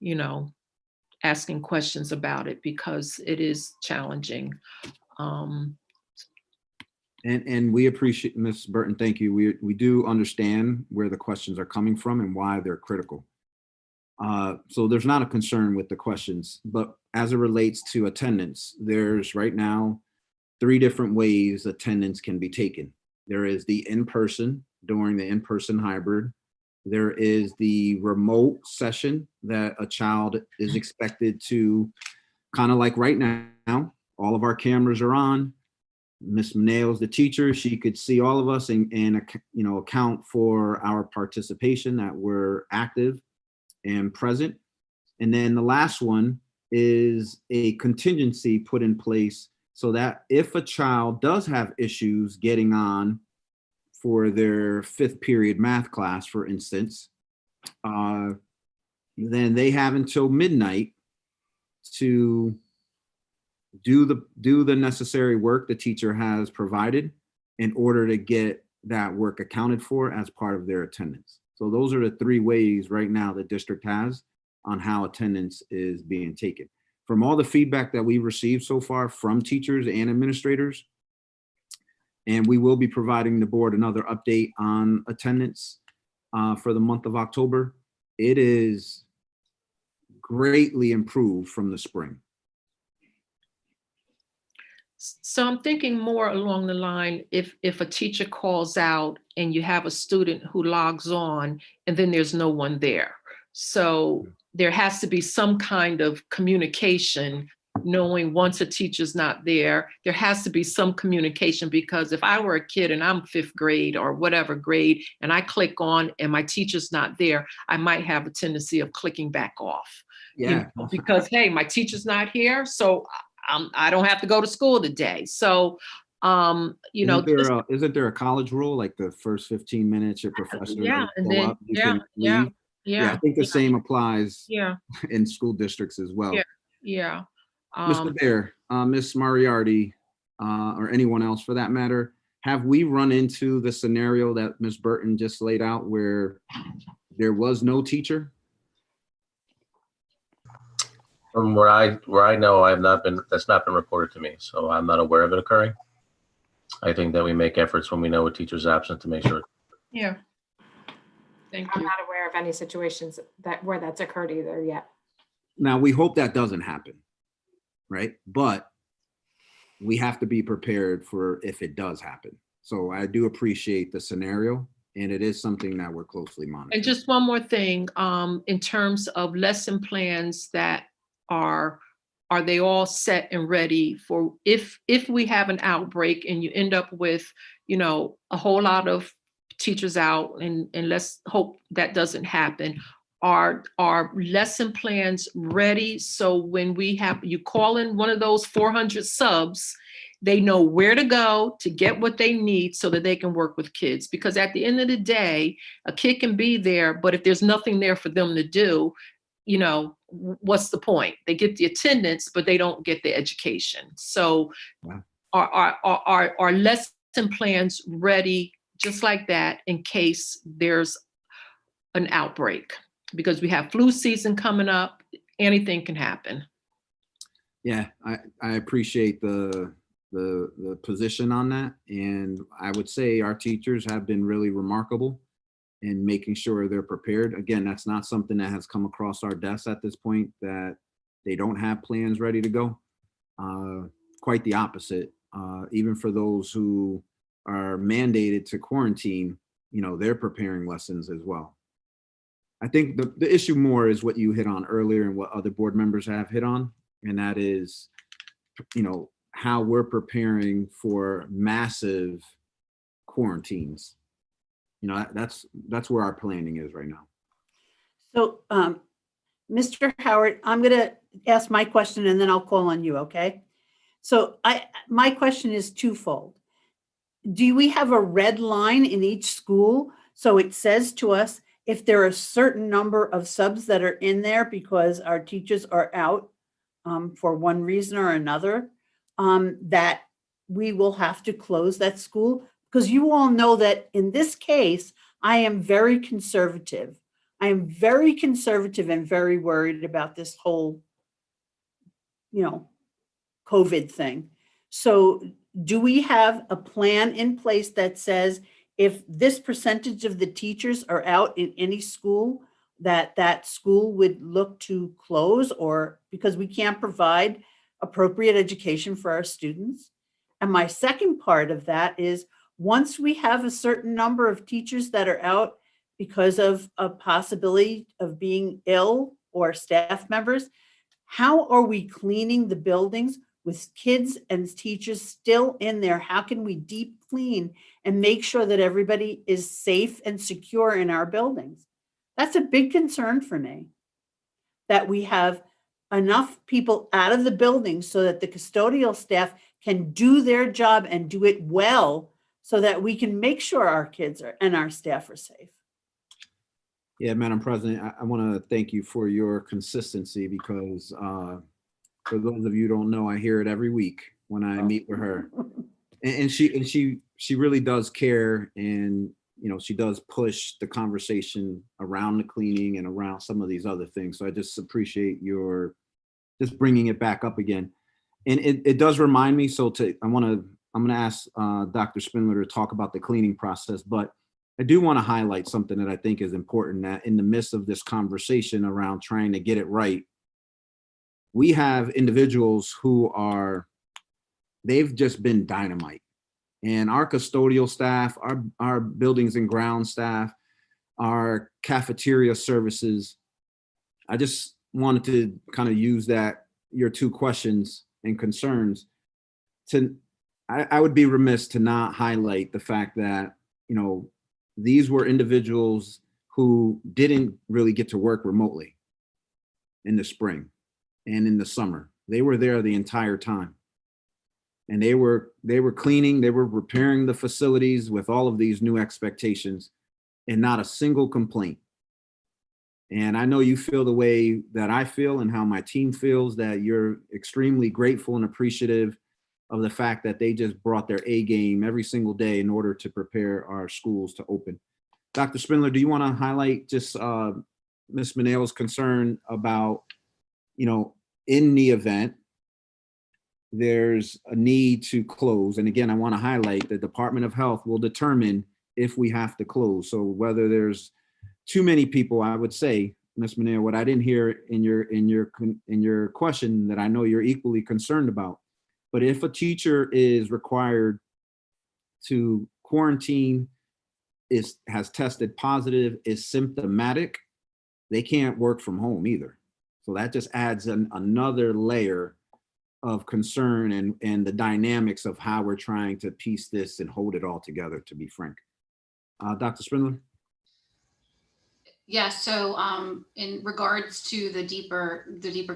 you know, asking questions about it because it is challenging. And we appreciate, Ms. Burton, thank you. We do understand where the questions are coming from and why they're critical. So there's not a concern with the questions, but as it relates to attendance, there's right now 3 different ways attendance can be taken. There is the in-person during the in-person hybrid. There is the remote session that a child is expected to, kind of like right now, all of our cameras are on. Ms. Nails, the teacher, she could see all of us and account for our participation, that we're active and present. And then the last one is a contingency put in place so that if a child does have issues getting on for their 5th period math class, for instance, then they have until midnight to do the necessary work the teacher has provided in order to get that work accounted for as part of their attendance. So those are the 3 ways right now the district has on how attendance is being taken. From all the feedback that we've received so far from teachers and administrators, and we will be providing the board another update on attendance for the month of October, it is greatly improved from the spring. So I'm thinking more along the line, if a teacher calls out and you have a student who logs on and then there's no one there. So there has to be some kind of communication, knowing once a teacher's not there, there has to be some communication, because if I were a kid and I'm 5th grade or whatever grade, and I click on and my teacher's not there, I might have a tendency of clicking back off. Yeah. Because, hey, my teacher's not here, so I don't have to go to school today. So, isn't there a college rule, like the first 15 minutes your professor up, you can leave? Yeah, I think the same applies in school districts as well. Yeah. Mr. Bear, Ms. Moriarty, or anyone else for that matter, have we run into the scenario that Ms. Burton just laid out where there was no teacher? From where I know, that's not been reported to me, so I'm not aware of it occurring. I think that we make efforts when we know a teacher's absent to make sure. Yeah. Thank you. I'm not aware of any situations where that's occurred either yet. Now, we hope that doesn't happen, right? But we have to be prepared for if it does happen. So I do appreciate the scenario, and it is something that we're closely monitoring. And just one more thing, in terms of lesson plans that are they all set and ready for if we have an outbreak and you end up with, a whole lot of teachers out, and let's hope that doesn't happen. Are lesson plans ready? So when you call in one of those 400 subs, they know where to go to get what they need so that they can work with kids. Because at the end of the day, a kid can be there, but if there's nothing there for them to do, what's the point? They get the attendance, but they don't get the education. So are lesson plans ready just like that in case there's an outbreak? Because we have flu season coming up, anything can happen. Yeah, I appreciate the position on that. And I would say our teachers have been really remarkable in making sure they're prepared. Again, that's not something that has come across our desks at this point, that they don't have plans ready to go. Quite the opposite. Even for those who are mandated to quarantine, they're preparing lessons as well. I think the issue more is what you hit on earlier and what other board members have hit on, and that is, how we're preparing for massive quarantines. That's where our planning is right now. So, Mr. Howard, I'm going to ask my question and then I'll call on you, okay? So my question is twofold. Do we have a red line in each school? So it says to us, if there are a certain number of subs that are in there because our teachers are out for one reason or another, that we will have to close that school? Because you all know that in this case, I am very conservative. I am very conservative and very worried about this whole, COVID thing. So do we have a plan in place that says if this percentage of the teachers are out in any school, that school would look to close, or because we can't provide appropriate education for our students? And my second part of that is, once we have a certain number of teachers that are out because of a possibility of being ill or staff members, how are we cleaning the buildings with kids and teachers still in there? How can we deep clean and make sure that everybody is safe and secure in our buildings? That's a big concern for me, that we have enough people out of the building so that the custodial staff can do their job and do it well, so that we can make sure our kids and our staff are safe. Yeah, Madam President, I want to thank you for your consistency, because for those of you who don't know, I hear it every week when I meet with her, and she really does care, and she does push the conversation around the cleaning and around some of these other things. So I just appreciate your just bringing it back up again, and it does remind me. So I'm gonna ask Dr. Spindler to talk about the cleaning process, but I do want to highlight something that I think is important, that in the midst of this conversation around trying to get it right, we have individuals who they've just been dynamite. And our custodial staff, our buildings and grounds staff, our cafeteria services, I just wanted to kind of use your two questions and concerns I would be remiss to not highlight the fact that, these were individuals who didn't really get to work remotely in the spring and in the summer. They were there the entire time. And they were cleaning, they were repairing the facilities with all of these new expectations, and not a single complaint. And I know you feel the way that I feel and how my team feels, that you're extremely grateful and appreciative of the fact that they just brought their A game every single day in order to prepare our schools to open. Dr. Spindler, do you want to highlight just Ms. Manale's concern about, in the event there's a need to close? And again, I want to highlight the Department of Health will determine if we have to close. So whether there's too many people, I would say, Ms. Manale, what I didn't hear in your question that I know you're equally concerned about, but if a teacher is required to quarantine, has tested positive, is symptomatic, they can't work from home either. So that just adds another layer of concern and the dynamics of how we're trying to piece this and hold it all together, to be frank. Dr. Spindler? Yeah, so in regards to the deeper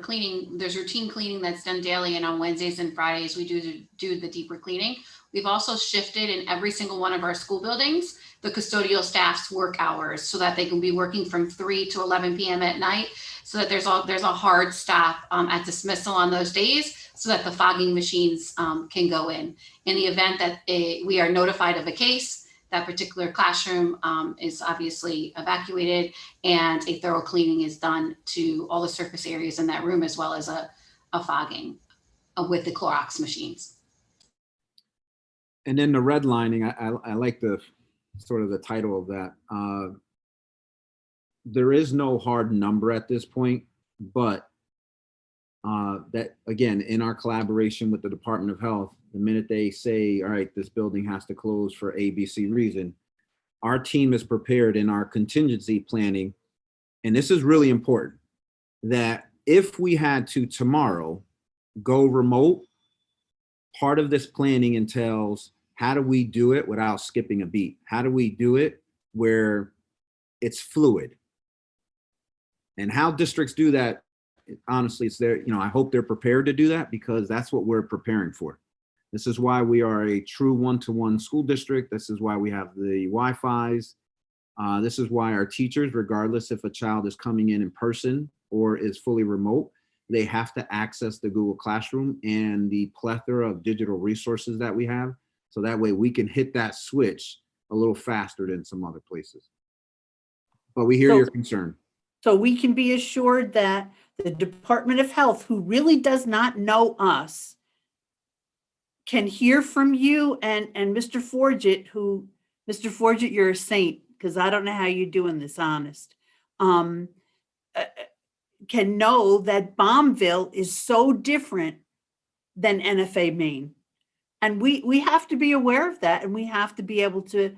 cleaning, there's routine cleaning that's done daily, and on Wednesdays and Fridays we do the deeper cleaning. We've also shifted in every single one of our school buildings the custodial staff's work hours so that they can be working from 3 to 11 p.m. at night, so that there's a hard stop at dismissal on those days, so that the fogging machines can go in the event that we are notified of a case. That particular classroom is obviously evacuated, and a thorough cleaning is done to all the surface areas in that room, as well as a fogging with the Clorox machines. And then the redlining, I like the sort of the title of that. There is no hard number at this point, but that, again, in our collaboration with the Department of Health, the minute they say, all right, this building has to close for ABC reason, our team is prepared in our contingency planning. And this is really important, that if we had to tomorrow go remote, part of this planning entails, how do we do it without skipping a beat? How do we do it where it's fluid? And how districts do that, honestly, it's there. I hope they're prepared to do that, because that's what we're preparing for. This is why we are a true one-to-one school district. This is why we have the Wi-Fi's. This is why our teachers, regardless if a child is coming in person or is fully remote, they have to access the Google Classroom and the plethora of digital resources that we have. So that way we can hit that switch a little faster than some other places. But we hear your concern. So we can be assured that the Department of Health, who really does not know us, can hear from you and Mr. Forget, Mr. Forget, you're a saint, because I don't know how you're doing this, honest. Uh, can know that Bombville is so different than NFA Maine. And we have to be aware of that, and we have to be able to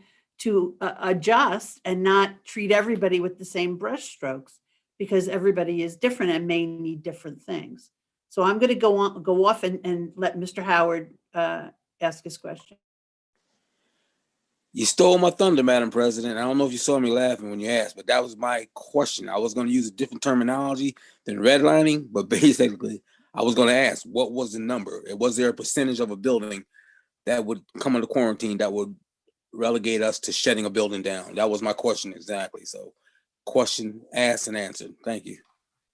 adjust and not treat everybody with the same brush strokes, because everybody is different and may need different things. So I'm going to go off and let Mr. Howard ask his question. You stole my thunder, Madam President. I don't know if you saw me laughing when you asked, but that was my question. I was going to use a different terminology than redlining, but basically I was going to ask, what was the number? Was there a percentage of a building that would come under quarantine that would relegate us to shutting a building down? That was my question exactly. So question asked and answered. Thank you.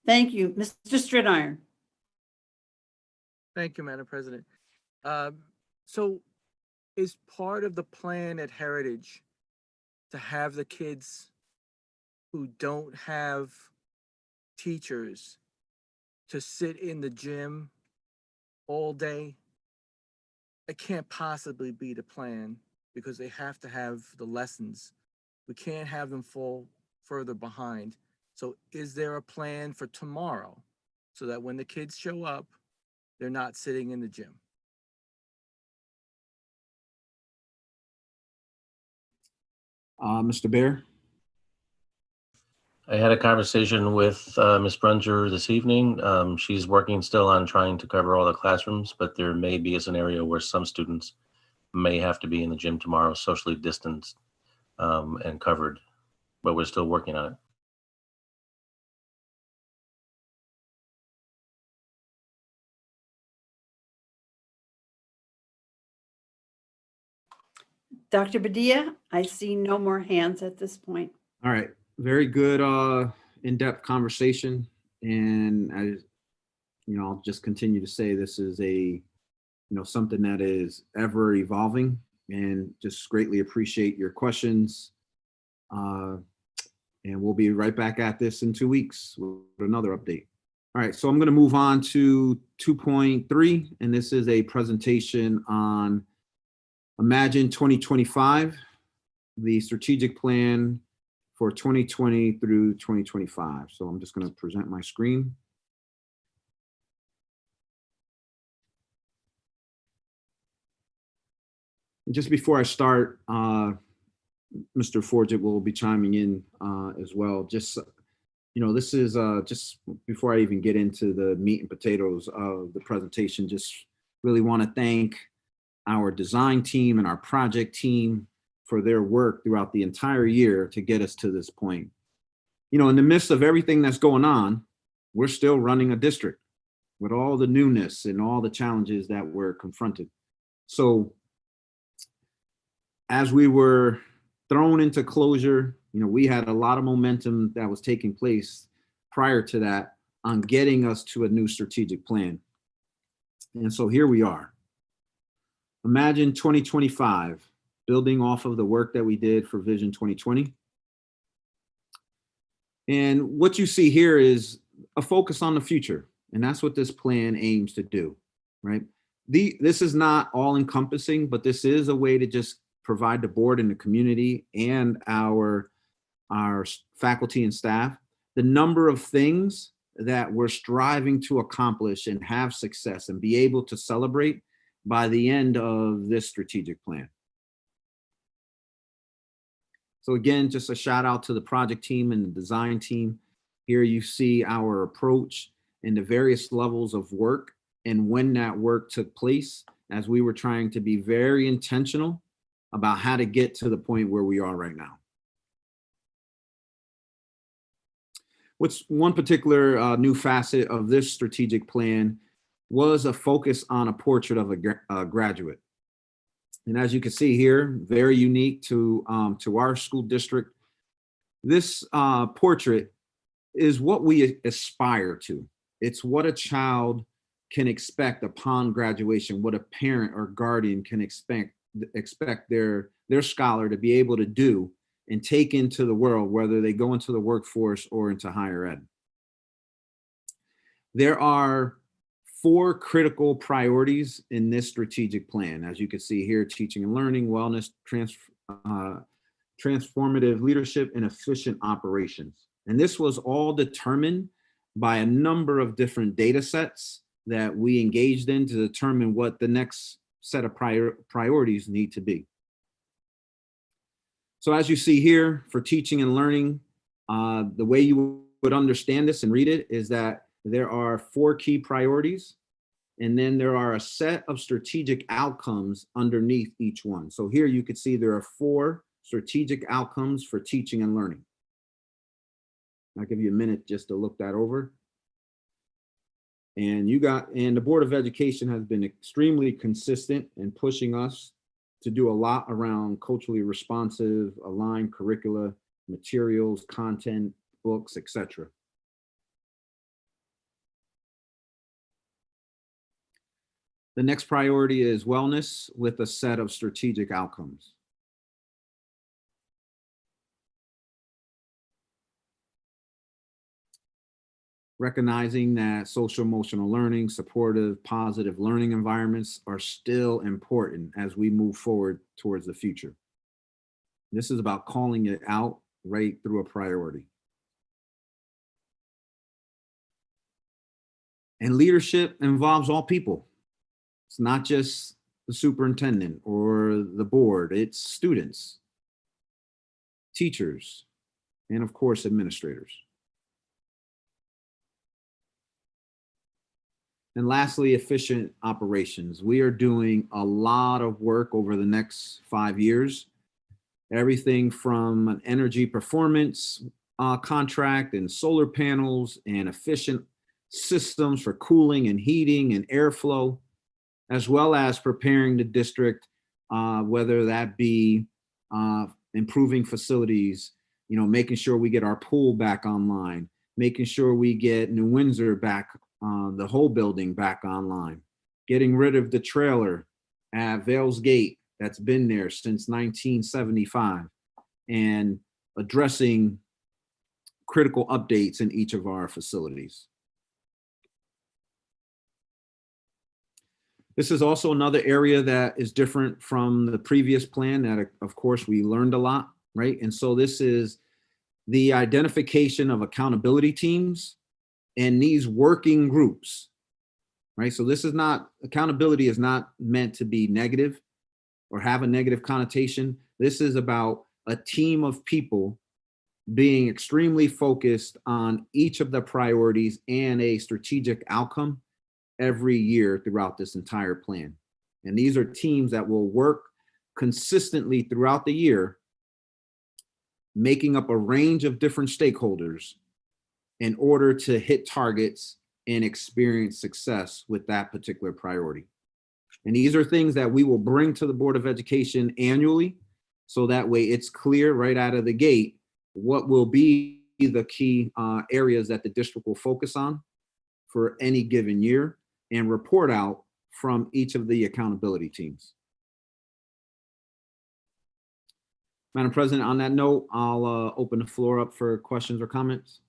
Thank you. Mr. Stridiron. Thank you, Madam President. So is part of the plan at Heritage to have the kids who don't have teachers to sit in the gym all day? It can't possibly be the plan, because they have to have the lessons. We can't have them fall further behind. So is there a plan for tomorrow so that when the kids show up, they're not sitting in the gym? Mr. Bear? I had a conversation with Ms. Brunger this evening. She's working still on trying to cover all the classrooms, but there may be a scenario where some students may have to be in the gym tomorrow, socially distanced and covered, but we're still working on it. Dr. Badia, I see no more hands at this point. All right, very good in-depth conversation. And I'll just continue to say this is something that is ever evolving, and just greatly appreciate your questions. And we'll be right back at this in 2 weeks with another update. All right, so I'm going to move on to 2.3, and this is a presentation on Imagine 2025, the strategic plan for 2020 through 2025. So I'm just going to present my screen. And just before I start, Mr. Forget will be chiming in as well. Just, this is just before I even get into the meat and potatoes of the presentation, just really want to thank our design team and our project team for their work throughout the entire year to get us to this point. In the midst of everything that's going on, we're still running a district with all the newness and all the challenges that we're confronted. So as we were thrown into closure, we had a lot of momentum that was taking place prior to that on getting us to a new strategic plan. And so here we are. Imagine 2025, building off of the work that we did for Vision 2020. And what you see here is a focus on the future. And that's what this plan aims to do, right? This is not all encompassing, but this is a way to just provide the board and the community and our faculty and staff the number of things that we're striving to accomplish and have success and be able to celebrate by the end of this strategic plan. So again, just a shout out to the project team and the design team. Here you see our approach and the various levels of work and when that work took place, as we were trying to be very intentional about how to get to the point where we are right now. What's one particular new facet of this strategic plan was a focus on a portrait of a graduate. And as you can see here, very unique to our school district. This portrait is what we aspire to. It's what a child can expect upon graduation, what a parent or guardian can expect their scholar to be able to do and take into the world, whether they go into the workforce or into higher ed. There are 4 critical priorities in this strategic plan. As you can see here, teaching and learning, wellness, transformative leadership, and efficient operations. And this was all determined by a number of different data sets that we engaged in to determine what the next set of priorities need to be. So as you see here, for teaching and learning, the way you would understand this and read it is that there are 4 key priorities, and then there are a set of strategic outcomes underneath each one. So here you can see there are 4 strategic outcomes for teaching and learning. I'll give you a minute just to look that over. And the Board of Education has been extremely consistent in pushing us to do a lot around culturally responsive, aligned curricula, materials, content, books, etc. The next priority is wellness with a set of strategic outcomes. Recognizing that social emotional learning, supportive, positive learning environments are still important as we move forward towards the future. This is about calling it out right through a priority. And leadership involves all people. It's not just the superintendent or the board, it's students, teachers, and of course, administrators. And lastly, efficient operations. We are doing a lot of work over the next 5 years. Everything from an energy performance contract and solar panels and efficient systems for cooling and heating and airflow, as well as preparing the district, whether that be improving facilities, making sure we get our pool back online, making sure we get New Windsor back, the whole building back online, getting rid of the trailer at Vales Gate that's been there since 1975, and addressing critical updates in each of our facilities. This is also another area that is different from the previous plan that, of course, we learned a lot, right? And so this is the identification of accountability teams and these working groups, right? So this is not, accountability is not meant to be negative or have a negative connotation. This is about a team of people being extremely focused on each of the priorities and a strategic outcome every year throughout this entire plan. And these are teams that will work consistently throughout the year, making up a range of different stakeholders in order to hit targets and experience success with that particular priority. And these are things that we will bring to the Board of Education annually, so that way it's clear right out of the gate what will be the key areas that the district will focus on for any given year, and report out from each of the accountability teams. Madam President, on that note, I'll open the floor up for questions or comments.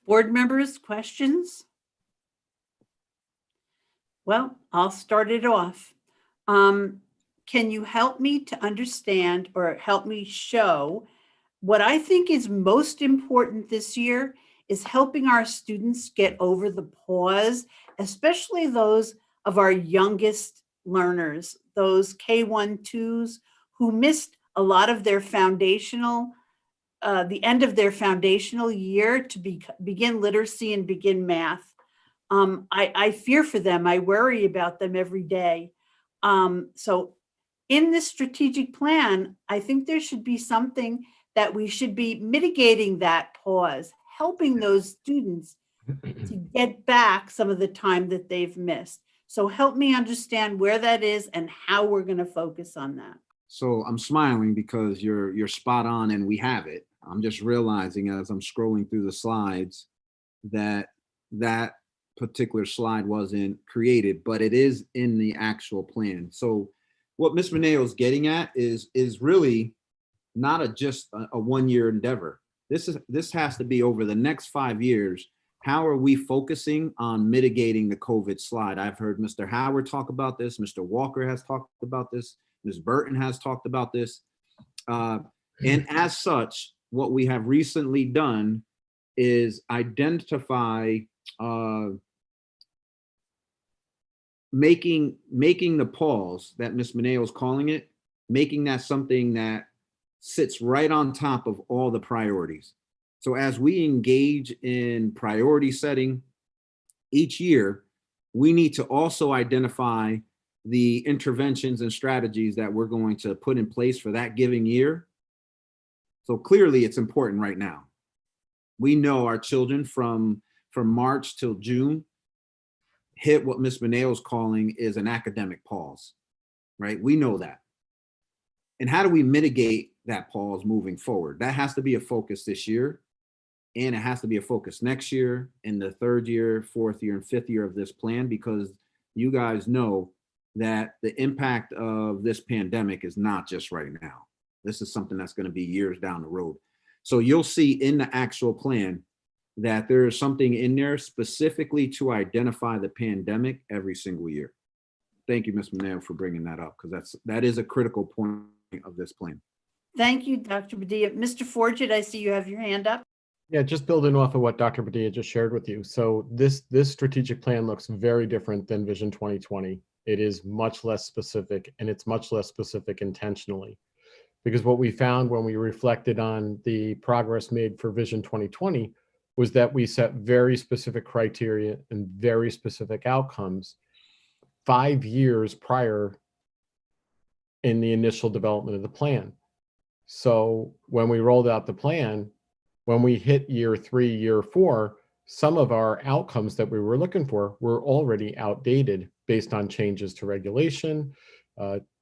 Board members, questions? Well, I'll start it off. Can you help me to understand or help me show what I think is most important this year is helping our students get over the pause, especially those of our youngest learners, those K1-2s who missed a lot of their foundational, the end of their foundational year to begin literacy and begin math. I fear for them. I worry about them every day. So in this strategic plan, I think there should be something that we should be mitigating that pause, helping those students to get back some of the time that they've missed. So help me understand where that is and how we're going to focus on that. So I'm smiling because you're spot on and we have it. I'm just realizing as I'm scrolling through the slides that that particular slide wasn't created, but it is in the actual plan. So what Ms. Mineo is getting at is really not just a one-year endeavor. This has to be over the next 5 years. How are we focusing on mitigating the COVID slide? I've heard Mr. Howard talk about this. Mr. Walker has talked about this. Ms. Burton has talked about this. And as such, what we have recently done is identify making the pause that Ms. Mineo is calling it, making that something that sits right on top of all the priorities. So as we engage in priority setting each year, we need to also identify the interventions and strategies that we're going to put in place for that given year. So clearly it's important right now. We know our children from March till June hit what Ms. Mineo is calling is an academic pause, right? We know that. And how do we mitigate that pause moving forward? That has to be a focus this year, and it has to be a focus next year, in the 3rd year, 4th year, and 5th year of this plan, because you guys know that the impact of this pandemic is not just right now. This is something that's going to be years down the road. So you'll see in the actual plan that there is something in there specifically to identify the pandemic every single year. Thank you, Ms. Mineo, for bringing that up, because that is a critical point of this plan. Thank you, Dr. Padilla. Mr. Forget, I see you have your hand up. Yeah, just building off of what Dr. Padilla just shared with you. So this strategic plan looks very different than Vision 2020. It is much less specific, and it's much less specific intentionally. Because what we found when we reflected on the progress made for Vision 2020 was that we set very specific criteria and very specific outcomes 5 years prior in the initial development of the plan. So when we rolled out the plan, when we hit year 3, year 4, some of our outcomes that we were looking for were already outdated based on changes to regulation,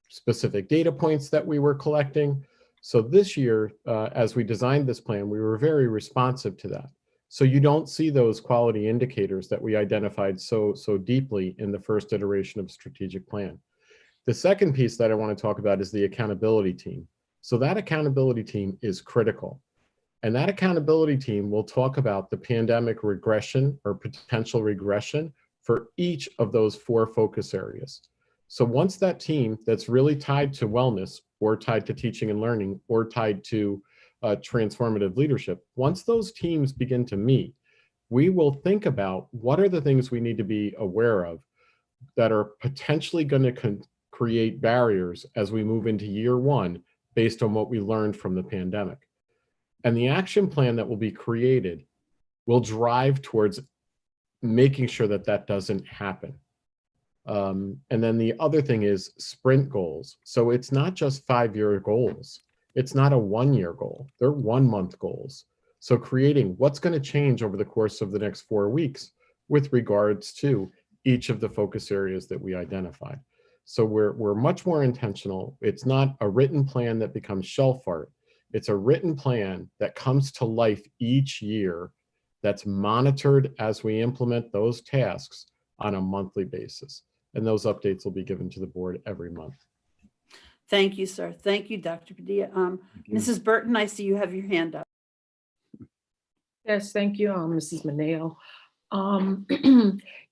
specific data points that we were collecting. So this year, as we designed this plan, we were very responsive to that. So you don't see those quality indicators that we identified so deeply in the first iteration of strategic plan. The second piece that I want to talk about is the accountability team. So that accountability team is critical. And that accountability team will talk about the pandemic regression or potential regression for each of those 4 focus areas. So once that team that's really tied to wellness or tied to teaching and learning or tied to transformative leadership, once those teams begin to meet, we will think about what are the things we need to be aware of that are potentially going to create barriers as we move into year 1 based on what we learned from the pandemic. And the action plan that will be created will drive towards making sure that that doesn't happen. And then the other thing is sprint goals. So it's not just 5-year goals. It's not a 1-year goal. They're 1-month goals. So creating what's going to change over the course of the next 4 weeks with regards to each of the focus areas that we identified. So we're much more intentional. It's not a written plan that becomes shelf art. It's a written plan that comes to life each year that's monitored as we implement those tasks on a monthly basis. And those updates will be given to the board every month. Thank you, sir. Thank you, Dr. Padilla. Mrs. Burton, I see you have your hand up. Yes, thank you, Mrs. Mineo.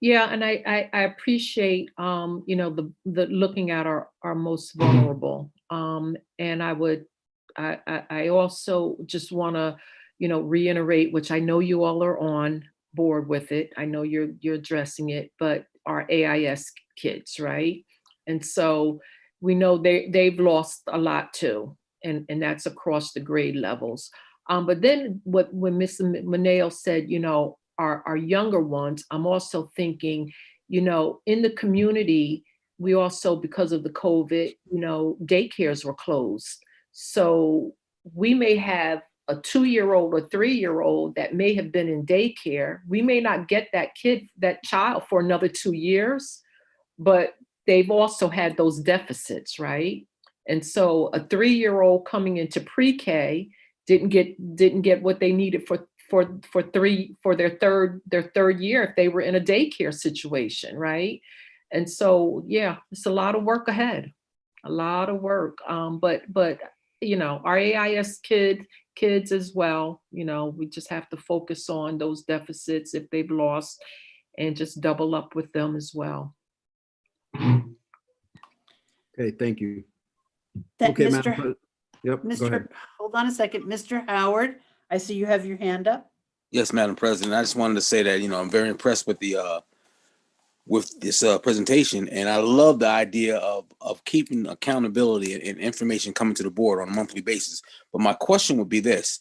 Yeah, and I appreciate the looking at our most vulnerable. And I also just want to reiterate, which I know you all are on board with it. I know you're addressing it, but our AIS kids, right? And so we know they've lost a lot too, and that's across the grade levels. But then when Ms. Mineo said, our younger ones, I'm also thinking, in the community, we also, because of the COVID, daycares were closed. So we may have a 2-year-old or 3-year-old that may have been in daycare. We may not get that child for another 2 years, but they've also had those deficits, right? And so a 3-year-old coming into pre-K didn't get what they needed for their third year if they were in a daycare situation, right? And so yeah, it's a lot of work ahead, a lot of work. But our AIS kid kids as well. We just have to focus on those deficits if they've lost and just double up with them as well. Okay, thank you. That Okay, Madam Mr. President. Yep, go ahead. Hold on a second. Mr. Howard, I see you have your hand up. Yes, Madam President. I just wanted to say that, I'm very impressed with this presentation, and I love the idea of keeping accountability and information coming to the board on a monthly basis. But my question would be this: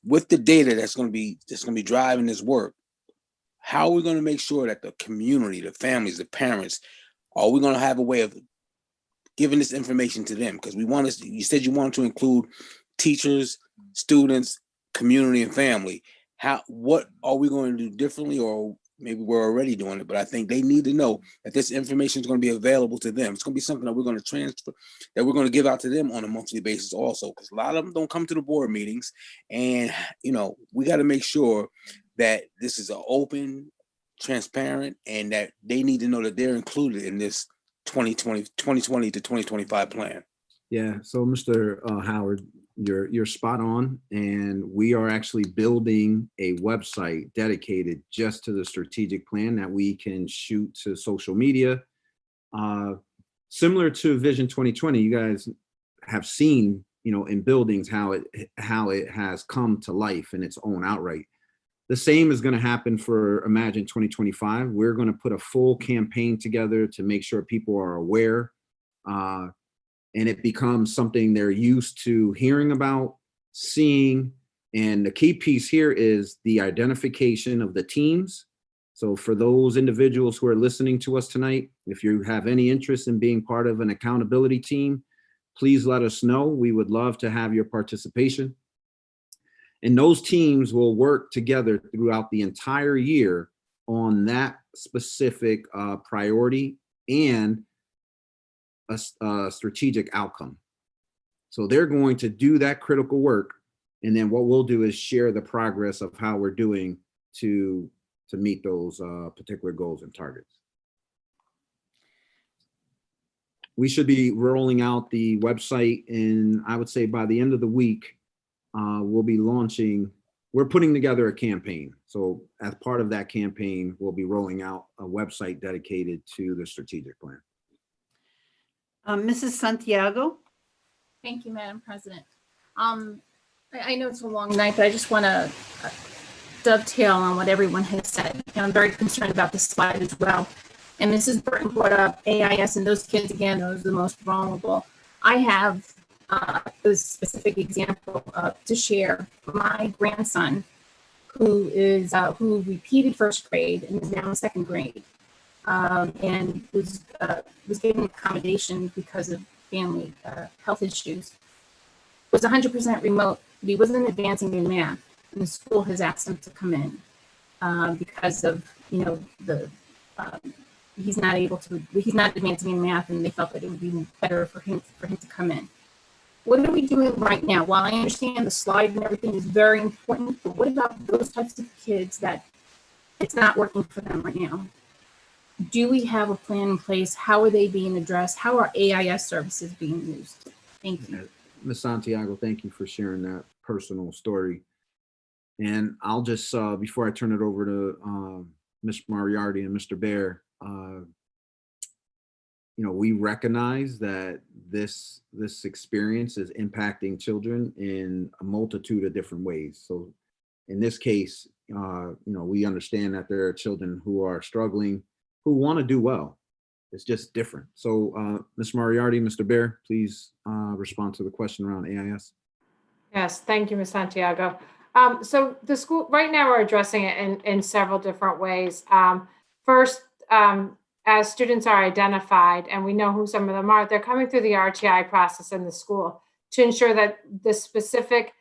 with the data that's going to be driving this work, how are we going to make sure that the community, the families, the parents, are we going to have a way of giving this information to them? Because you said you wanted to include teachers, students, community, and family. What are we going to do differently, or maybe we're already doing it? But I think they need to know that this information is going to be available to them. It's going to be something that we're going to transfer, that we're going to give out to them on a monthly basis also, because a lot of them don't come to the board meetings. And, we got to make sure that this is an open, transparent, and that they need to know that they're included in this 2020 to 2025 plan. Yeah, so Mr. Howard, you're spot on, and we are actually building a website dedicated just to the strategic plan that we can shoot to social media. Similar to Vision 2020, you guys have seen, in buildings how it has come to life in its own outright. The same is going to happen for Imagine 2025. We're going to put a full campaign together to make sure people are aware, and it becomes something they're used to hearing about, seeing. And the key piece here is the identification of the teams. So for those individuals who are listening to us tonight, if you have any interest in being part of an accountability team, please let us know. We would love to have your participation. And those teams will work together throughout the entire year on that specific priority and a strategic outcome. So they're going to do that critical work. And then what we'll do is share the progress of how we're doing to meet those particular goals and targets. We should be rolling out the website in, I would say, by the end of the week. We're putting together a campaign. So as part of that campaign, we'll be rolling out a website dedicated to the strategic plan. Mrs. Santiago? Thank you, Madam President. I know it's a long night, but I just want to dovetail on what everyone has said. I'm very concerned about this slide as well. And Mrs. Burton brought up AIS, and those kids, again, those are the most vulnerable. I have a specific example to share. My grandson, who repeated first grade and is now in second grade, and was given accommodation because of family health issues, was 100% remote, but he wasn't advancing in math, and the school has asked him to come in because of he's not advancing in math, and they felt that it would be better for him to come in. What are we doing right now? While I understand the slide and everything is very important, but what about those types of kids that it's not working for them right now? Do we have a plan in place? How are they being addressed? How are AIS services being used? Thank you. Ms. Santiago, thank you for sharing that personal story. And I'll just, before I turn it over to Ms. Moriarty and Mr. Baer, we recognize that this experience is impacting children in a multitude of different ways. So in this case, we understand that there are children who are struggling, who want to do well. It's just different. So Ms. Moriarty, Mr. Baer, please respond to the question around AIS. Yes, thank you, Ms. Santiago. So the school, right now we're addressing it in several different ways. First, as students are identified, and we know who some of them are, they're coming through the RTI process in the school to ensure that the specific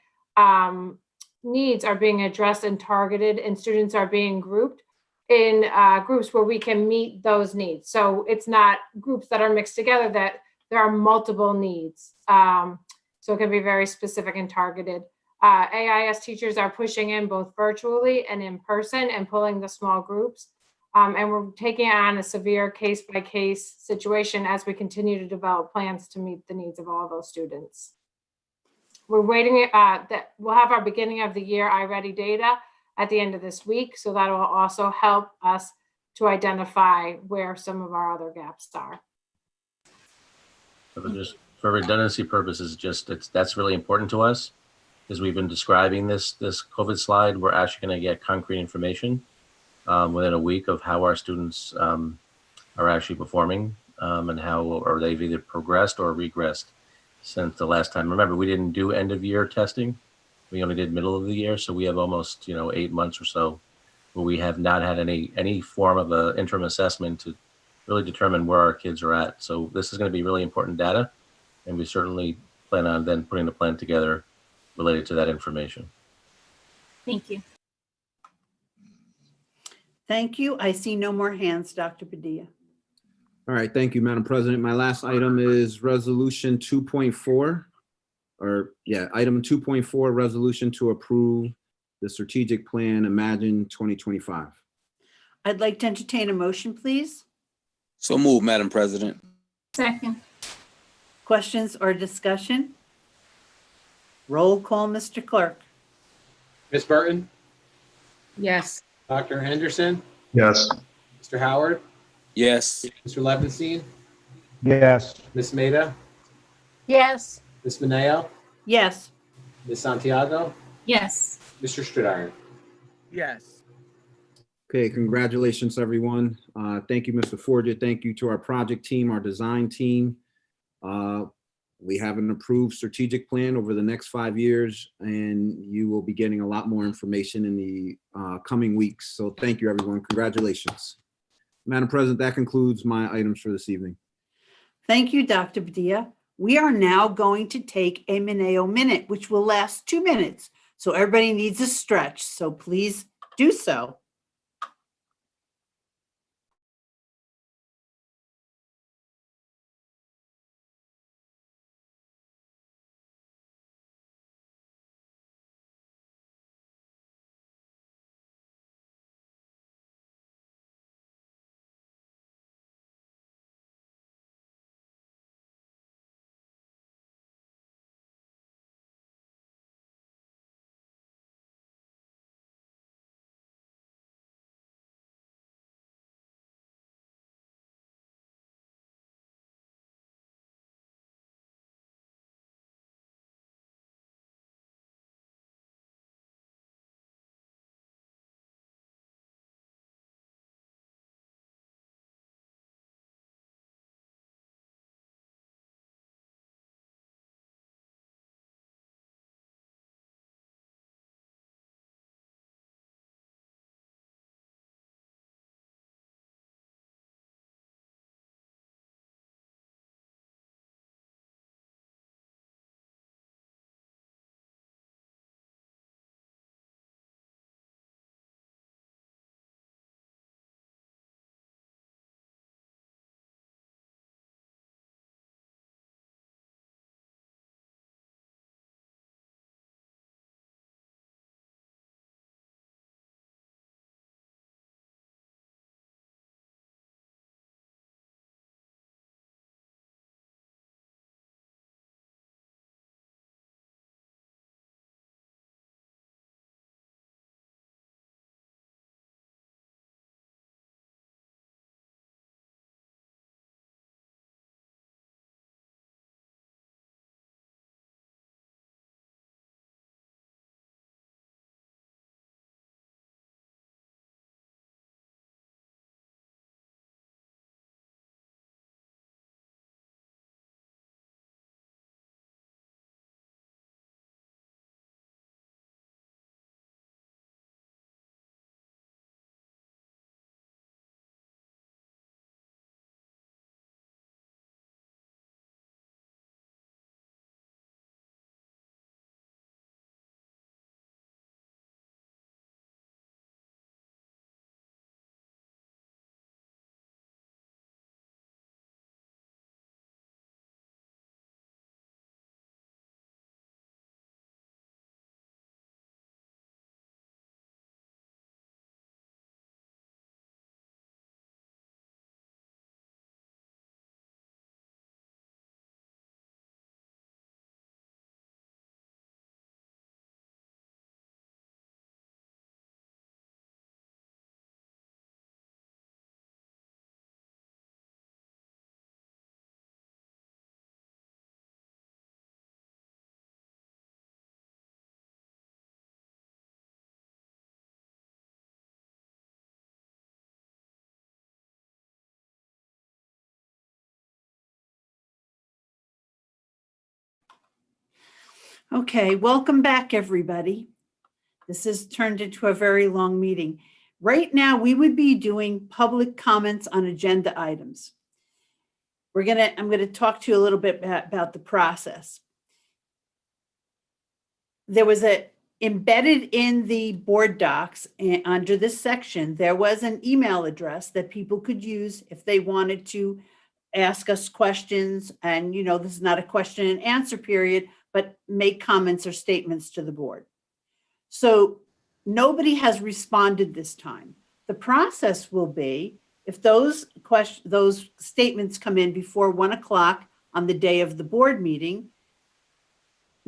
needs are being addressed and targeted, and students are being grouped in groups where we can meet those needs. So it's not groups that are mixed together, that there are multiple needs. So it can be very specific and targeted. AIS teachers are pushing in both virtually and in person and pulling the small groups. And we're taking on a severe case-by-case situation as we continue to develop plans to meet the needs of all those students. we're waiting, that we'll have our beginning of the year iReady data at the end of this week. So that will also help us to identify where some of our other gaps are. But just for redundancy purposes, that's really important to us, because we've been describing this COVID slide. We're actually going to get concrete information within a week of how our students are actually performing, and how, or they've either progressed or regressed since the last time. Remember, we didn't do end of year testing. We only did middle of the year. So we have almost, 8 months or so where we have not had any form of an interim assessment to really determine where our kids are at. So this is going to be really important data, and we certainly plan on then putting a plan together related to that information. Thank you. Thank you. I see no more hands, Dr. Padilla. All right, thank you, Madam President. My last item is Resolution 2.4, item 2.4, resolution to approve the strategic plan Imagine 2025. I'd like to entertain a motion, please. So move, Madam President. Second. Questions or discussion? Roll call, Mr. Clerk. Ms. Burton, Yes. Dr. Henderson, Yes. Mr. Howard, Yes. Mr. Levinstein, Yes. Ms. Maida, Yes. Ms. Mineo, Yes. Ms. Santiago, Yes. Mr. Stridiron. Yes. Okay, congratulations, everyone. Thank you, Mr. Forget. Thank you to our project team, our design team. We have an approved strategic plan over the next 5 years, and you will be getting a lot more information in the coming weeks. So thank you, everyone. Congratulations. Madam President, that concludes my items for this evening. Thank you, Dr. Padilla. We are now going to take a Mineo minute, which will last 2 minutes. So everybody needs a stretch. So please do so. Okay, welcome back, everybody. This has turned into a very long meeting. Right now, we would be doing public comments on agenda items. I'm gonna talk to you a little bit about the process. There was embedded in the board docs under this section, there was an email address that people could use if they wanted to ask us questions. And, this is not a question and answer period, but make comments or statements to the board. So nobody has responded this time. The process will be, if those statements come in before 1 o'clock on the day of the board meeting,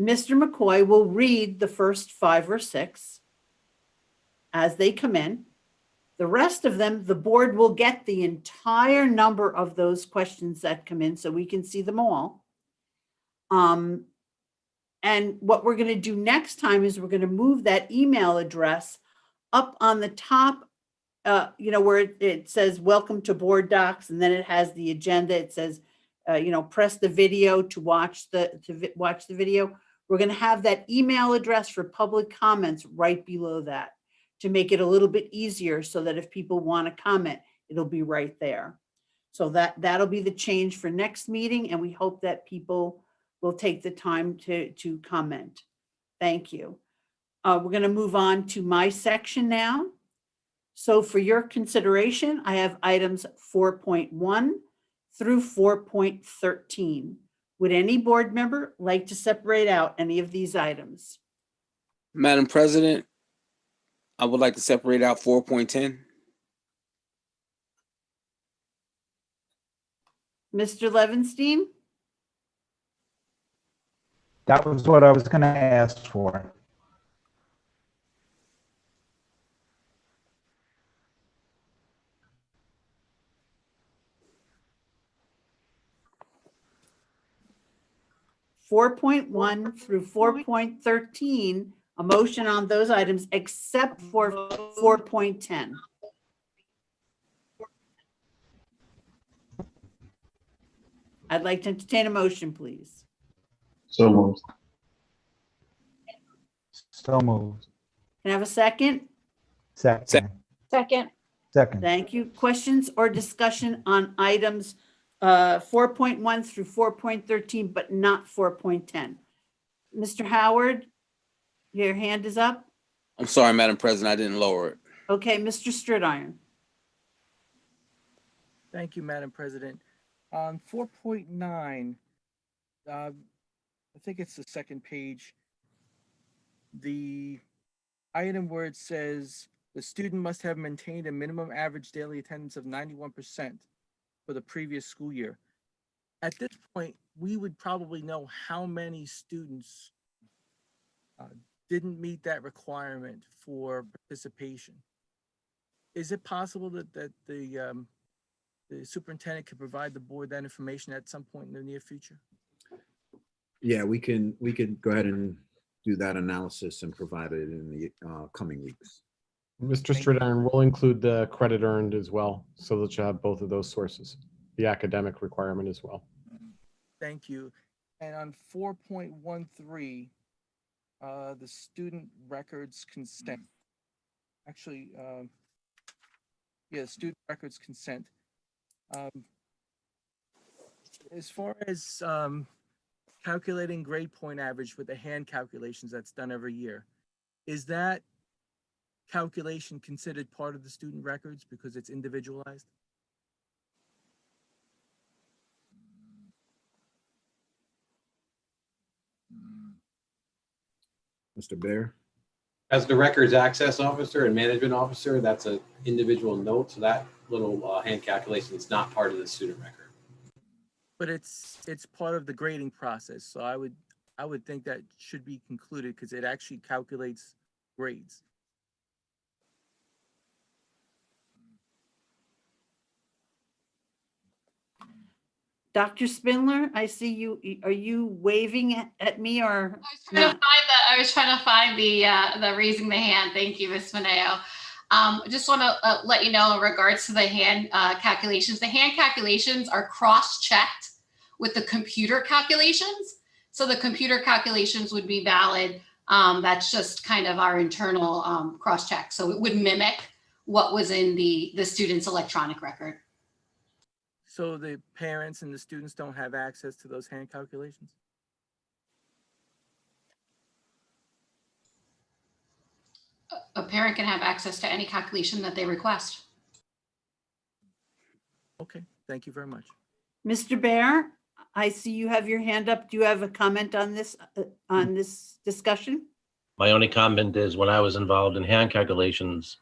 Mr. McCoy will read the first 5 or 6 as they come in. The rest of them, the board will get the entire number of those questions that come in so we can see them all. And what we're going to do next time is we're going to move that email address up on the top, where it says welcome to board docs, and then it has the agenda. It says, press the video to watch the video. We're going to have that email address for public comments right below that to make it a little bit easier, so that if people want to comment, it'll be right there. So that'll be the change for next meeting, and we hope that people will take the time to comment. Thank you. We're going to move on to my section now. So for your consideration, I have items 4.1 through 4.13. Would any board member like to separate out any of these items? Madam President, I would like to separate out 4.10. Mr. Levenstein? That was what I was going to ask for. .1 through 4.13, a motion on those items except for 4.10. I'd like to entertain a motion, please. So moved. So moved. Can I have a second? Second. Second. Second. Thank you. Questions or discussion on items 4.1 through 4.13, but not 4.10? Mr. Howard, your hand is up. I'm sorry, Madam President, I didn't lower it. Okay, Mr. Stridiron. Thank you, Madam President. On 4.9, I think it's the second page, the item where it says the student must have maintained a minimum average daily attendance of 91% for the previous school year. At this point, we would probably know how many students didn't meet that requirement for participation. Is it possible that the superintendent could provide the board that information at some point in the near future? Yeah, we could go ahead and do that analysis and provide it in the coming weeks. Mr. Stridiron will include the credit earned as well, so that you have both of those sources, the academic requirement as well. Thank you. And on 4.13, the student records consent. Actually, student records consent. As far as calculating grade point average with the hand calculations that's done every year, is that calculation considered part of the student records because it's individualized? Mr. Baer? As the records access officer and management officer, that's an individual note. So that little hand calculation is not part of the student record. But it's part of the grading process. So I would think that should be concluded because it actually calculates grades. Dr. Spindler, I see you. Are you waving at me or not? I was trying to find the raising the hand. Thank you, Ms. Mineo. Just want to let you know in regards to the hand calculations. The hand calculations are cross-checked with the computer calculations. So the computer calculations would be valid. That's just kind of our internal cross-check. So it would mimic what was in the student's electronic record. So the parents and the students don't have access to those hand calculations? A parent can have access to any calculation that they request. Okay, thank you very much. Mr. Bear, I see you have your hand up. Do you have a comment on this discussion? My only comment is when I was involved in hand calculations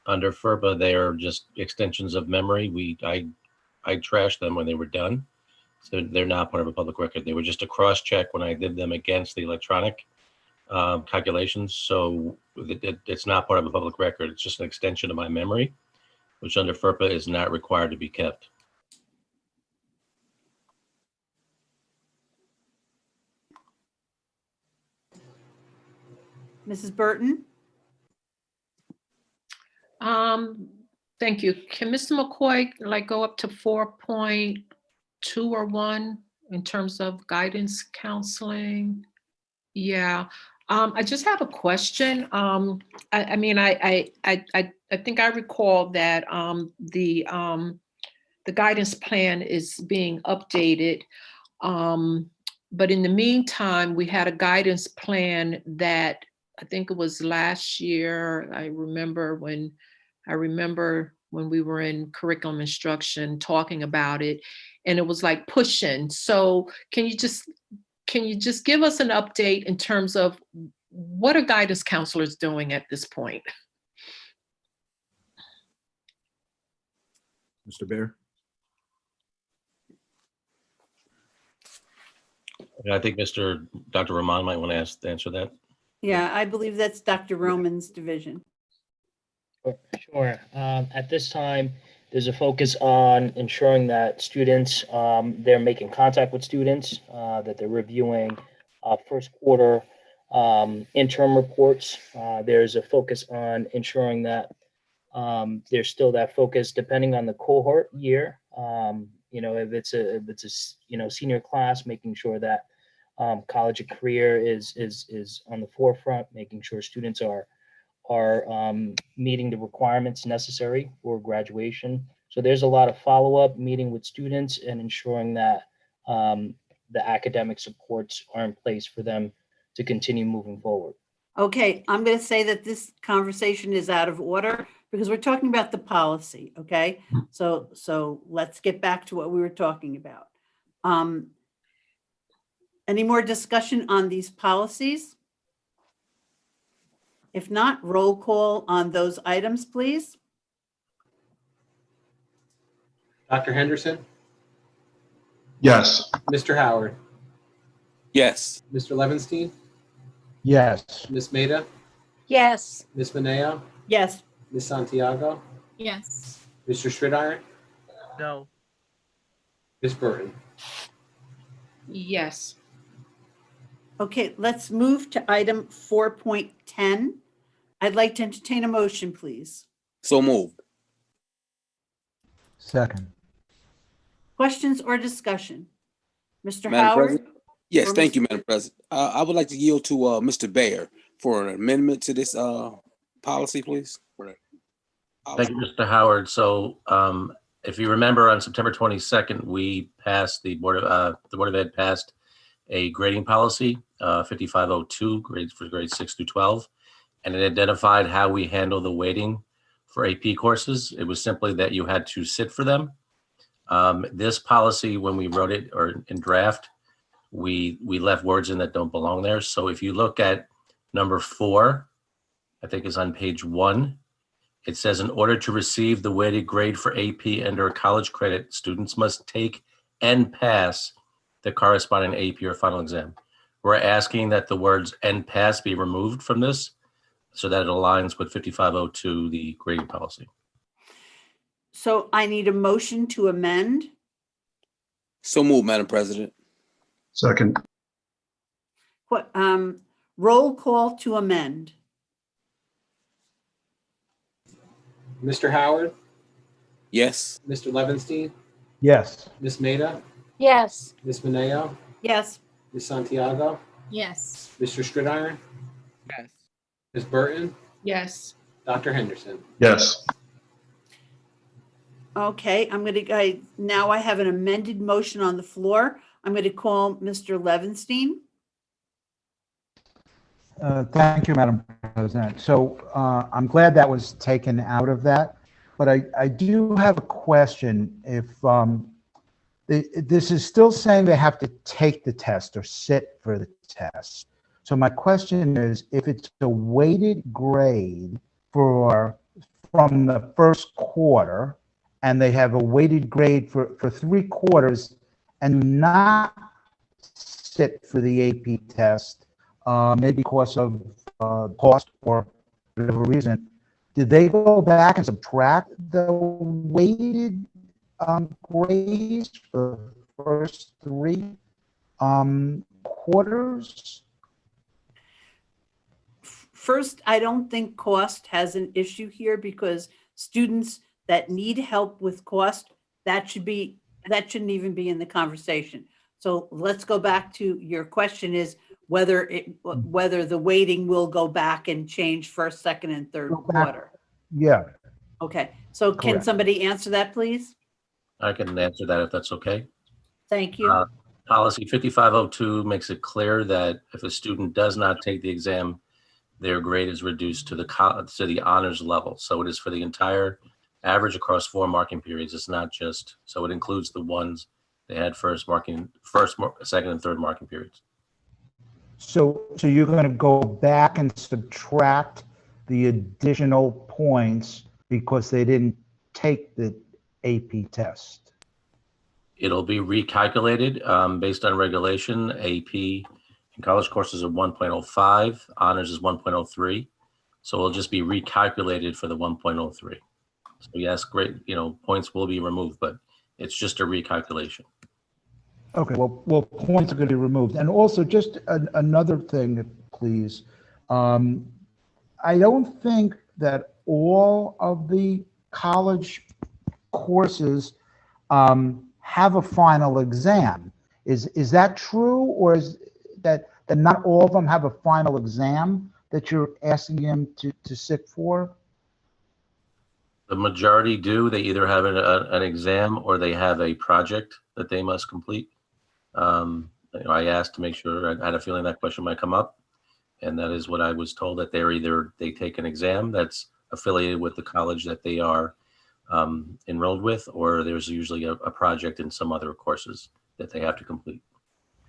under FERPA, they are just extensions of memory. I trashed them when they were done. So they're not part of a public record. They were just a cross check when I did them against the electronic calculations. So it's not part of a public record. It's just an extension of my memory, which under FERPA is not required to be kept. Mrs. Burton? Thank you. Can Mr. McCoy go up to 4.2 or 1 in terms of guidance counseling? Yeah. I just have a question. I mean, I think I recall that the guidance plan is being updated. But in the meantime, we had a guidance plan that I think it was last year. I remember when we were in curriculum instruction talking about it, and it was like pushing. So can you just give us an update in terms of what are guidance counselors doing at this point? Mr. Bear? And I think Dr. Rahman might want to answer that. Yeah, I believe that's Dr. Roman's division. Sure. At this time, there's a focus on ensuring that students, they're making contact with students, that they're reviewing first quarter interim reports. There's a focus on ensuring that there's still that focus depending on the cohort year. If it's a senior class, making sure that college and career is on the forefront, making sure students are meeting the requirements necessary for graduation. So there's a lot of follow-up meeting with students and ensuring that the academic supports are in place for them to continue moving forward. Okay, I'm going to say that this conversation is out of order because we're talking about the policy, okay? So let's get back to what we were talking about. Any more discussion on these policies? If not, roll call on those items, please. Dr. Henderson, Yes. Mr. Howard, Yes. Mr. Levenstein, Yes. Ms. Maida, Yes. Ms. Mineo, Yes. Ms. Santiago, Yes. Mr. Stridiron, No. Ms. Burton. Yes. Okay, let's move to item 4.10. I'd like to entertain a motion, please. So moved. Second. Questions or discussion? Mr. Madam Howard? President? Yes, or thank Mr. you, Madam President. I would like to yield to Mr. Bayer for an amendment to this policy, please. Thank you, Mr. Howard. So if you remember, on September 22nd, we passed the Board of Ed passed a grading policy, 5502, grades for grades 6 through 12, and it identified how we handle the weighting for AP courses. It was simply that you had to sit for them. This policy, when we wrote it or in draft, we left words in that don't belong there. So if you look at number 4, I think is on page 1, it says, in order to receive the weighted grade for AP and/or college credit, students must take and pass the corresponding AP or final exam. We're asking that the words "and pass" be removed from this so that it aligns with 5502, the grading policy. So I need a motion to amend. So moved, Madam President. Second. What, roll call to amend. Mr. Howard, Yes. Mr. Levenstein, Yes. Ms. Maida, Yes. Ms. Mineo, Yes. Ms. Santiago, Yes. Mr. Stridiron, Yes. Ms. Burton, Yes. Dr. Henderson. Yes. Okay, now I have an amended motion on the floor. I'm going to call Mr. Levenstein. Thank you, Madam President. So I'm glad that was taken out of that, but I do have a question. If this is still saying they have to take the test or sit for the test. So my question is, if it's a weighted grade from the first quarter, and they have a weighted grade for 3 quarters and not sit for the AP test, maybe because of cost or whatever reason, did they go back and subtract the weighted grades for the first 3 quarters? First, I don't think cost has an issue here because students that need help with cost, that shouldn't even be in the conversation. So let's go back to your question is whether the weighting will go back and change first, second, and third quarter. Yeah. Okay, so can Correct. somebody answer that, please? I can answer that if that's okay. Thank you. Policy 5502 makes it clear that if a student does not take the exam, their grade is reduced to the honors level. So it is for the entire average across 4 marking periods. It's not just, so it includes the ones they had second, and third marking periods. So you're going to go back and subtract the additional points because they didn't take the AP test. It'll be recalculated based on regulation. AP in college courses are 1.05, honors is 1.03. So it'll just be recalculated for the 1.03. So yes, great, points will be removed, but it's just a recalculation. Okay, well, points are going to be removed. And also, just another thing, please. I don't think that all of the college courses have a final exam. Is that true, or is that not all of them have a final exam that you're asking them to sit for? The majority do. They either have an exam or they have a project that they must complete. I asked to make sure. I had a feeling that question might come up, and that is what I was told, that they take an exam that's affiliated with the college that they are enrolled with, or there's usually a project in some other courses that they have to complete.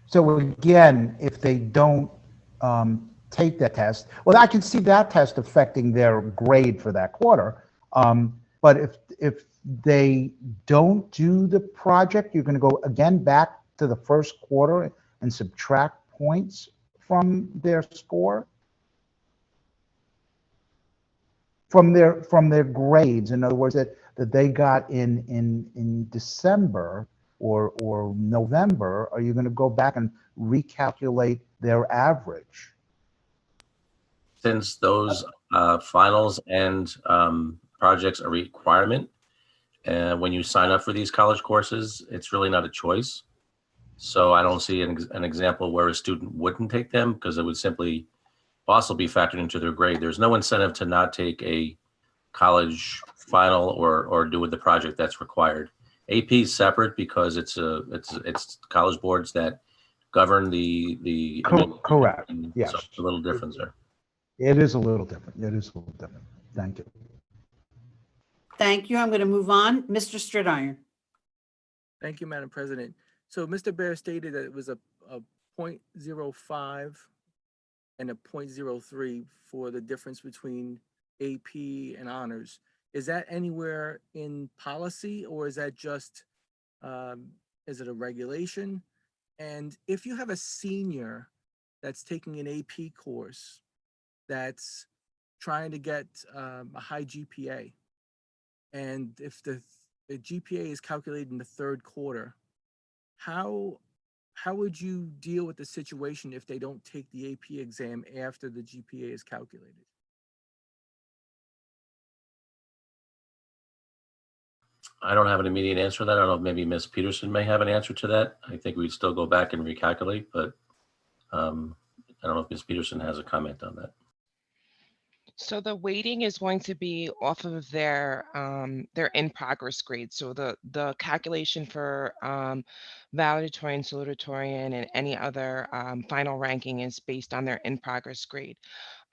So again, if they don't take that test, well, I can see that test affecting their grade for that quarter. But if they don't do the project, you're going to go again back to the first quarter and subtract points from their score, from their grades. In other words, that they got in December or November. Are you going to go back and recalculate their average? Since those finals and projects are a requirement, and when you sign up for these college courses, it's really not a choice. So I don't see an example where a student wouldn't take them, because it would simply also be factored into their grade. There's no incentive to not take a college final or do with the project that's required. AP is separate because it's college boards that govern the Correct. Yes. So it's a little difference there. It is a little different. Thank you. Thank you. I'm going to move on. Mr. Stridiron. Thank you, Madam President. So Mr. Bear stated that it was a 0.05 and a 0.03 for the difference between AP and honors. Is that anywhere in policy, or is that just, is it a regulation? And if you have a senior that's taking an AP course that's trying to get a high GPA, and if the GPA is calculated in the third quarter, how would you deal with the situation if they don't take the AP exam after the GPA is calculated? I don't have an immediate answer to that. I don't know if maybe Ms. Peterson may have an answer to that. I think we'd still go back and recalculate, but I don't know if Ms. Peterson has a comment on that. So the weighting is going to be off of their in-progress grade. So the calculation for valedictorian, salutatorian, and any other final ranking is based on their in-progress grade.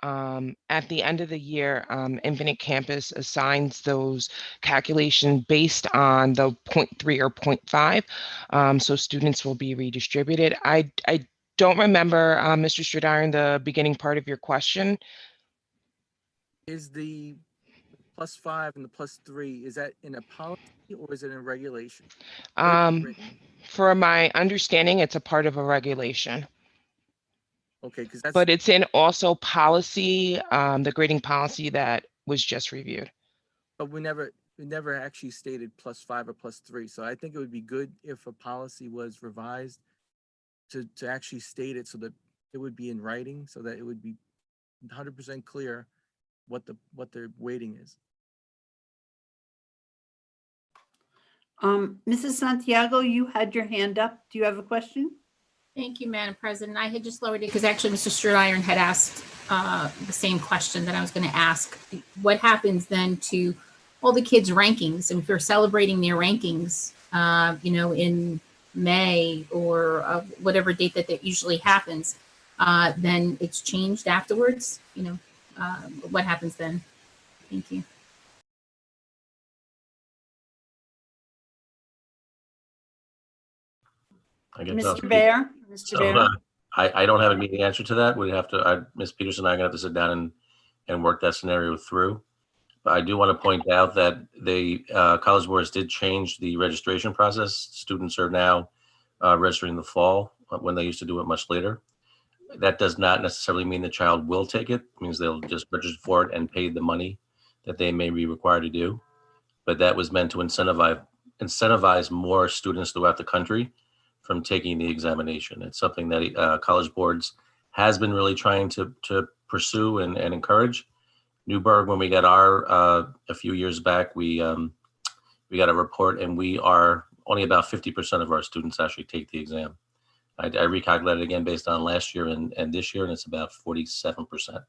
At the end of the year, Infinite Campus assigns those calculations based on the 0.3 or 0.5. So students will be redistributed. I don't remember, Mr. Stridiron, the beginning part of your question. Is the +5 and the +3, is that in a policy or is it in regulation? For my understanding, it's a part of a regulation. Okay, because that's. But it's in also policy, the grading policy that was just reviewed. But we never actually stated +5 or +3. So I think it would be good if a policy was revised to actually state it so that it would be in writing, so that it would be 100% clear what their weighting is. Mrs. Santiago, you had your hand up. Do you have a question? Thank you, Madam President. I had just lowered it because actually Mr. Stridiron had asked the same question that I was going to ask. What happens then to all the kids' rankings? And if you're celebrating their rankings, in May or whatever date that usually happens, then it's changed afterwards. What happens then? Thank you. I guess Mr. Bear? Mr. Bear? I don't have an immediate answer to that. We'd have to, Ms. Peterson and I are going to have to sit down and work that scenario through. But I do want to point out that the College Boards did change the registration process. Students are now registering in the fall when they used to do it much later. That does not necessarily mean the child will take it. It means they'll just register for it and pay the money that they may be required to do. But that was meant to incentivize more students throughout the country from taking the examination. It's something that College Boards has been really trying to pursue and encourage. Newburgh, when we got our a few years back, we got a report, and we are only about 50% of our students actually take the exam. I recalculated again based on last year and this year, and it's about 47%.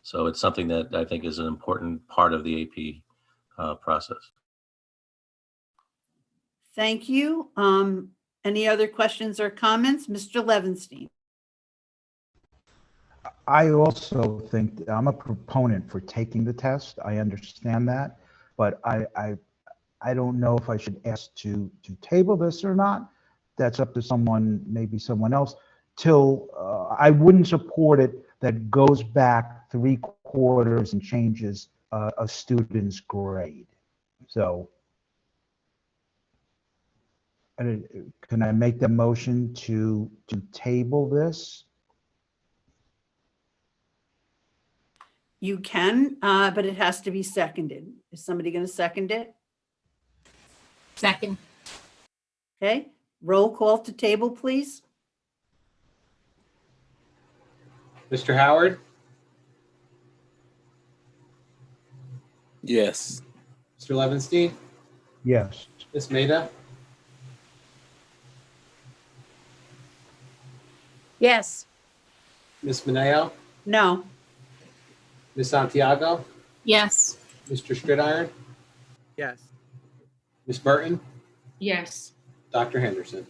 So it's something that I think is an important part of the AP process. Thank you. Any other questions or comments? Mr. Levinstein. I also think I'm a proponent for taking the test. I understand that, but I don't know if I should ask to table this or not. That's up to someone, maybe someone else. Till I wouldn't support it that goes back 3 quarters and changes a student's grade. So can I make the motion to table this? You can, but it has to be seconded. Is somebody going to second it? Second. Okay, roll call to table, please. Mr. Howard? Yes. Mr. Levinstein? Yes. Ms. Maida? Yes. Ms. Mineo? No. Ms. Santiago? Yes. Mr. Stridiron? Yes. Ms. Burton? Yes. Dr. Henderson?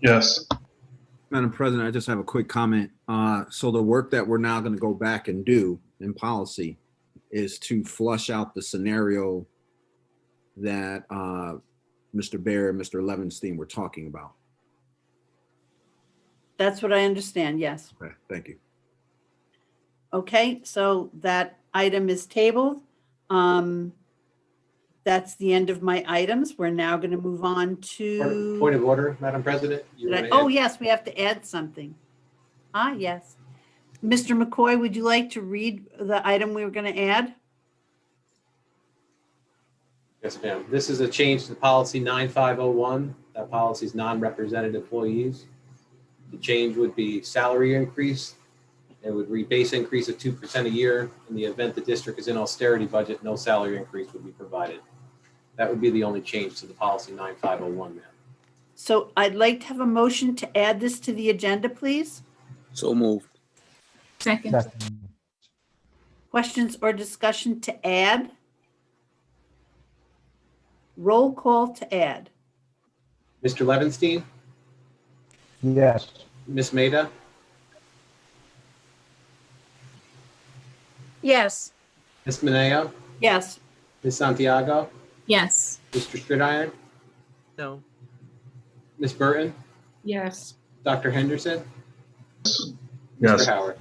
Yes. Madam President, I just have a quick comment. So the work that we're now going to go back and do in policy is to flush out the scenario that Mr. Bear and Mr. Levinstein were talking about. That's what I understand, yes. Okay, thank you. Okay, so that item is tabled. That's the end of my items. We're now going to move on to. Point of order, Madam President. Oh, yes, we have to add something. Yes. Mr. McCoy, would you like to read the item we were going to add? Yes, ma'am. This is a change to policy 9501. That policy is non-represented employees. The change would be salary increase. It would read base increase of 2% a year. In the event the district is in austerity budget, no salary increase would be provided. That would be the only change to the policy 9501, ma'am. So I'd like to have a motion to add this to the agenda, please. So moved. Second. Second. Questions or discussion to add? Roll call to add. Mr. Levinstein, Yes. Miss Maida, Yes. Miss Mineo, Yes. Miss Santiago, Yes. Mr. Stridiron, No. Miss Burton, Yes. Dr. Henderson, Yes. Mr. Howard.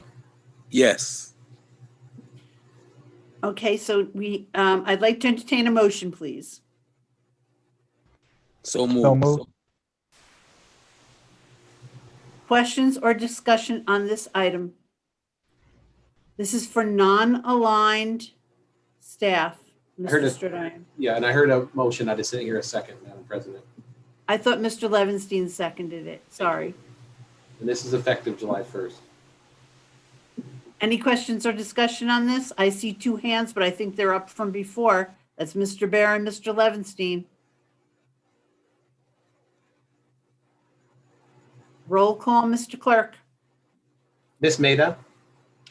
Yes. Okay, so I'd like to entertain a motion, please. So moved. So moved. Questions or discussion on this item? This is for non-aligned staff. I heard Mr. it. Stridiron. Yeah, and I heard a motion. I just didn't hear a second, Madam President. I thought Mr. Levinstein seconded it. Sorry. And this is effective July 1st. Any questions or discussion on this? I see two hands, but I think they're up from before. That's Mr. Bear and Mr. Levinstein. Roll call, Mr. Clerk. Miss Maida,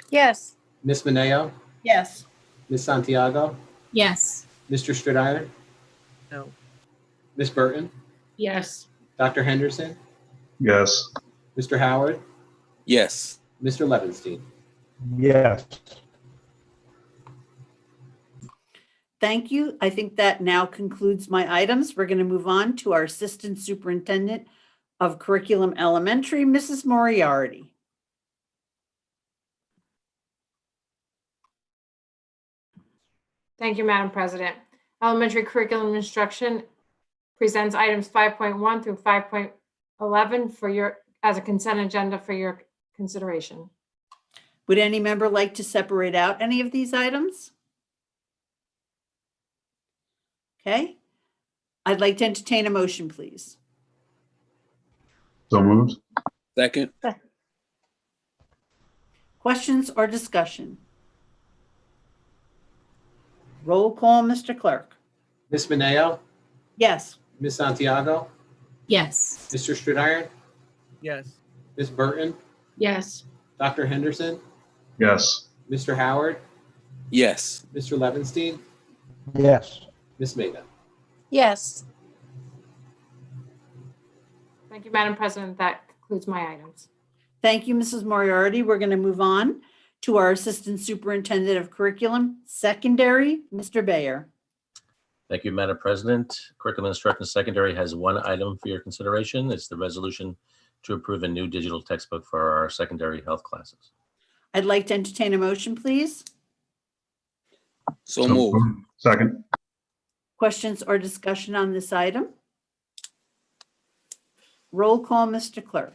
Yes. Miss Mineo, Yes. Miss Santiago, Yes. Mr. Stridiron, No. Miss Burton, Yes. Dr. Henderson, Yes. Mr. Howard, Yes. Mr. Levinstein. Yes. Thank you. I think that now concludes my items. We're going to move on to our Assistant Superintendent of Curriculum Elementary, Mrs. Moriarty. Thank you, Madam President. Elementary curriculum instruction presents items 5.1 through 5.11 for your, as a consent agenda for your consideration. Would any member like to separate out any of these items? Okay. I'd like to entertain a motion, please. So moved. Second. Questions or discussion? Roll call, Mr. Clerk. Miss Mineo, Yes. Miss Santiago, Yes. Mr. Stridiron, Yes. Miss Burton, Yes. Dr. Henderson, Yes. Mr. Howard, Yes. Mr. Levinstein, Yes. Miss Maida. Yes. Thank you, Madam President. That concludes my items. Thank you, Mrs. Moriarty. We're going to move on to our Assistant Superintendent of Curriculum, Secondary, Mr. Bayer. Thank you, Madam President. Curriculum Instruction Secondary has one item for your consideration. It's the resolution to approve a new digital textbook for our secondary health classes. I'd like to entertain a motion, please. So moved. Second. Questions or discussion on this item? Roll call, Mr. Clerk.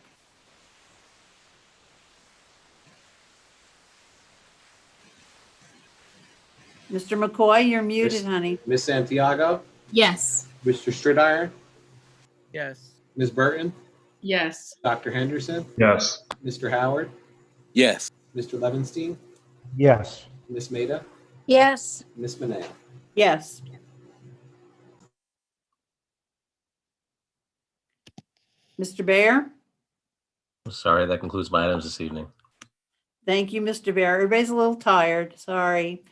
Mr. McCoy, you're muted, honey. Miss Santiago, Yes. Mr. Stridiron, Yes. Miss Burton, Yes. Dr. Henderson, Yes. Mr. Howard, Yes. Mr. Levinstein, Yes. Miss Maida, Yes. Miss Mineo. Yes. Mr. Bayer? Sorry, that concludes my items this evening. Thank you, Mr. Bayer. Everybody's a little tired. Sorry.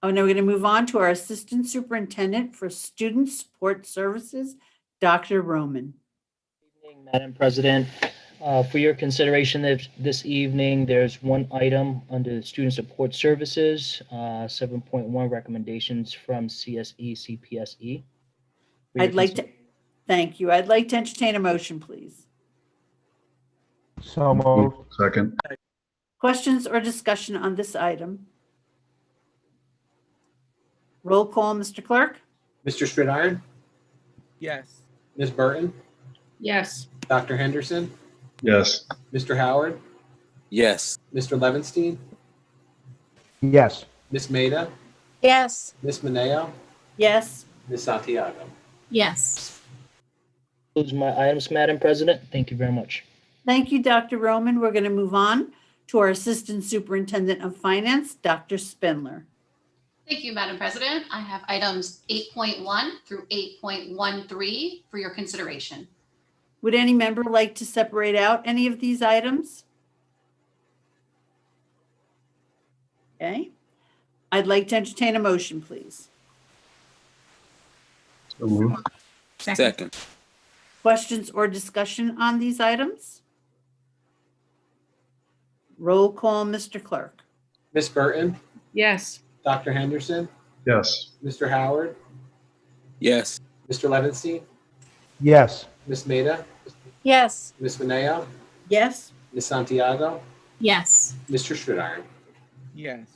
Oh, now we're going to move on to our Assistant Superintendent for Student Support Services, Dr. Roman. Evening, Madam President, for your consideration this evening, there's one item under Student Support Services, 7.1 recommendations from CSE, CPSE. Thank you. I'd like to entertain a motion, please. So moved. Second. Questions or discussion on this item? Roll call, Mr. Clerk? Mr. Stridiron, Yes. Miss Burton, Yes. Dr. Henderson, Yes. Mr. Howard, Yes. Mr. Levinstein, Yes. Miss Maida, Yes. Miss Mineo, Yes. Miss Santiago. Yes. Those are my items, Madam President. Thank you very much. Thank you, Dr. Roman. We're going to move on to our Assistant Superintendent of Finance, Dr. Spindler. Thank you, Madam President. I have items 8.1 through 8.13 for your consideration. Would any member like to separate out any of these items? Okay. I'd like to entertain a motion, please. Second. Questions or discussion on these items? Roll call, Mr. Clerk. Miss Burton, Yes. Dr. Henderson, Yes. Mr. Howard, Yes. Mr. Levinstein, Yes. Miss Maida, Yes. Miss Mineo, Yes. Miss Santiago, Yes. Mr. Stridiron. Yes.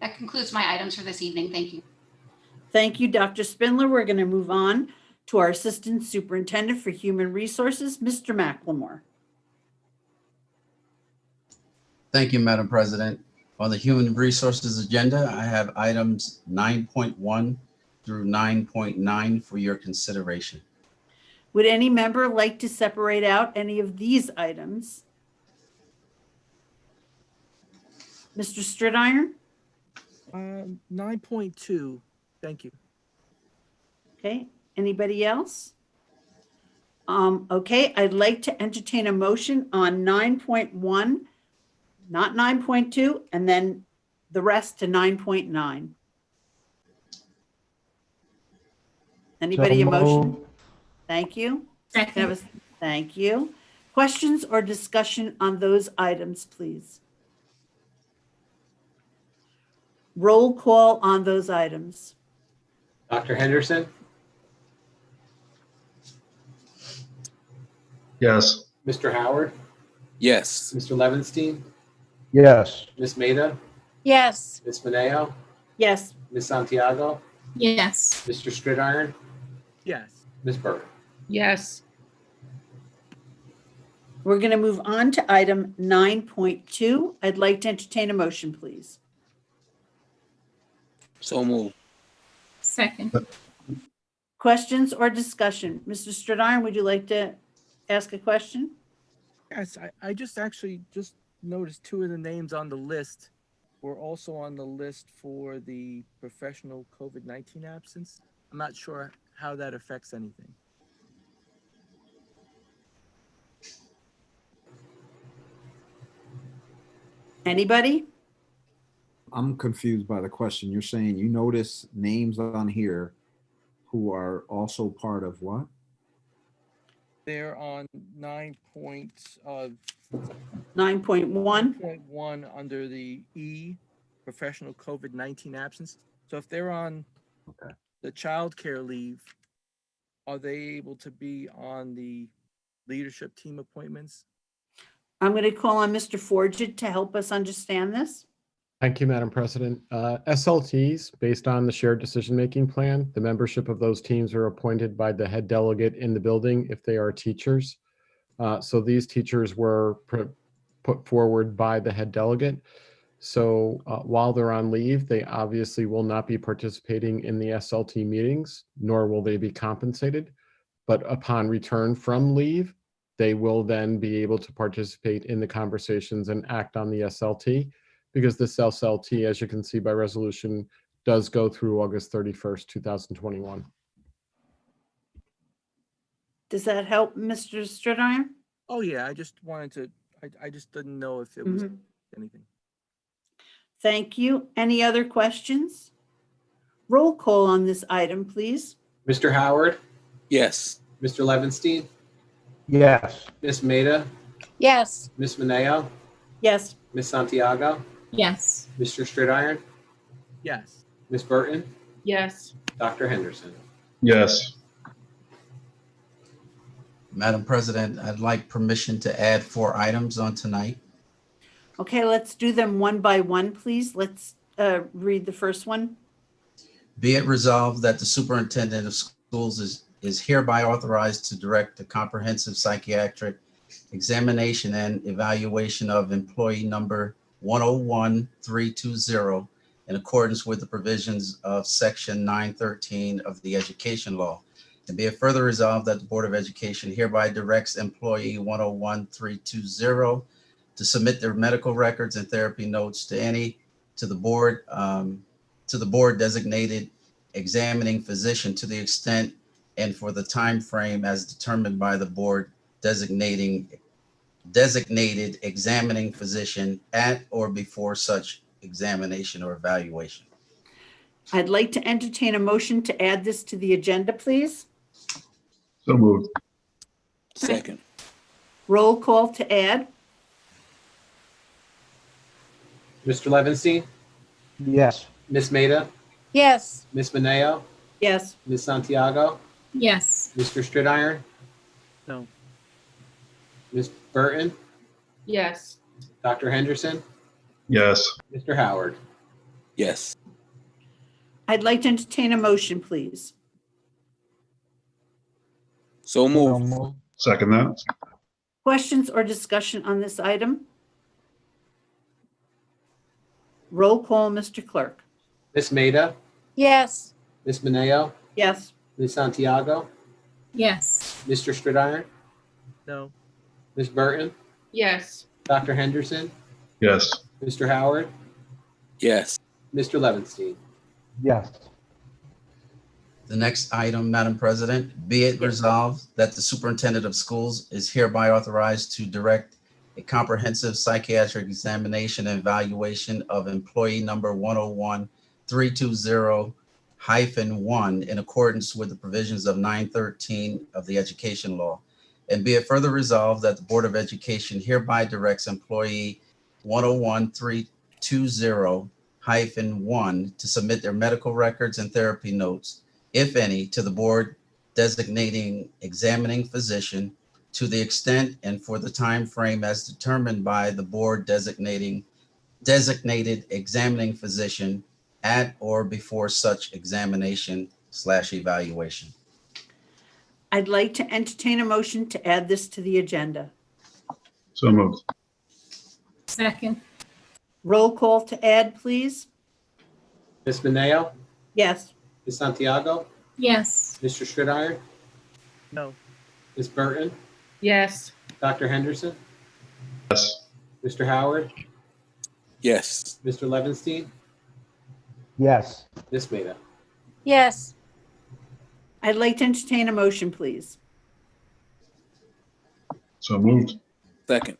That concludes my items for this evening. Thank you. Thank you, Dr. Spindler. We're going to move on to our Assistant Superintendent for Human Resources, Mr. McLemore. Thank you, Madam President. On the Human Resources agenda, I have items 9.1 through 9.9 for your consideration. Would any member like to separate out any of these items? Mr. Stridiron? 9.2. Thank you. Okay, anybody else? Okay, I'd like to entertain a motion on 9.1, not 9.2, and then the rest to 9.9. Anybody a motion? moved. Thank you. Can I have Second. a- Thank you. Questions or discussion on those items, please? Roll call on those items. Dr. Henderson, Yes. Mr. Howard, Yes. Mr. Levinstein, Yes. Miss Maida, Yes. Miss Mineo, Yes. Miss Santiago, Yes. Mr. Stridiron, Yes. Miss Burton. Yes. We're going to move on to item 9.2. I'd like to entertain a motion, please. So moved. Second. Questions or discussion? Mr. Stridiron, would you like to ask a question? Yes, I just actually just noticed two of the names on the list were also on the list for the professional COVID-19 absence. I'm not sure how that affects anything. Anybody? I'm confused by the question. You're saying you notice names on here who are also part of what? They're on 9.1 9.1. under the E, professional COVID-19 absence. So if they're on the child care leave, are they able to be on the leadership team appointments? I'm going to call on Mr. Forget to help us understand this. Thank you, Madam President. SLTs, based on the shared decision-making plan, the membership of those teams are appointed by the head delegate in the building if they are teachers. So these teachers were put forward by the head delegate. So while they're on leave, they obviously will not be participating in the SLT meetings, nor will they be compensated. But upon return from leave, they will then be able to participate in the conversations and act on the SLT, because this SLT, as you can see by resolution, does go through August 31st, 2021. Does that help, Mr. Stridiron? Oh, yeah, I just wanted to, I just didn't know if it was anything. Thank you. Any other questions? Roll call on this item, please. Mr. Howard, Yes. Mr. Levinstein, Yes. Miss Maida, Yes. Miss Mineo, Yes. Miss Santiago, Yes. Mr. Stridiron, Yes. Miss Burton, Yes. Dr. Henderson. Yes. Madam President, I'd like permission to add 4 items on tonight. Okay, let's do them one by one, please. Let's read the first one. Be it resolved that the superintendent of schools is hereby authorized to direct the comprehensive psychiatric examination and evaluation of employee number 101320 in accordance with the provisions of section 913 of the education law. And be it further resolved that the Board of Education hereby directs employee 101320 to submit their medical records and therapy notes to the board designated examining physician to the extent and for the time frame as determined by the board designated examining physician at or before such examination or evaluation. I'd like to entertain a motion to add this to the agenda, please. So moved. Second. Roll call to add. Mr. Levinstein, Yes. Miss Maida, Yes. Miss Mineo, Yes. Miss Santiago, Yes. Mr. Stridiron, No. Miss Burton, Yes. Dr. Henderson, Yes. Mr. Howard. Yes. I'd like to entertain a motion, please. So moved. Second that. Questions or discussion on this item? Roll call, Mr. Clerk. Miss Maida, Yes. Miss Mineo, Yes. Miss Santiago, Yes. Mr. Stridiron, No. Miss Burton, Yes. Dr. Henderson, Yes. Mr. Howard, Yes. Mr. Levinstein. Yes. The next item, Madam President, be it resolved that the superintendent of schools is hereby authorized to direct a comprehensive psychiatric examination and evaluation of employee number 101-320-1 in accordance with the provisions of 913 of the Education Law. And be it further resolved that the Board of Education hereby directs employee 101-320-1 to submit their medical records and therapy notes, if any, to the board designating examining physician to the extent and for the time frame as determined by the board designated examining physician at or before such examination/evaluation. I'd like to entertain a motion to add this to the agenda. So moved. Second. Roll call to add, please. Miss Mineo, Yes. Miss Santiago, Yes. Mr. Stridiron, No. Miss Burton, Yes. Dr. Henderson, Yes. Mr. Howard, Yes. Mr. Levinstein, Yes. Miss Maida. Yes. I'd like to entertain a motion, please. So moved. Second.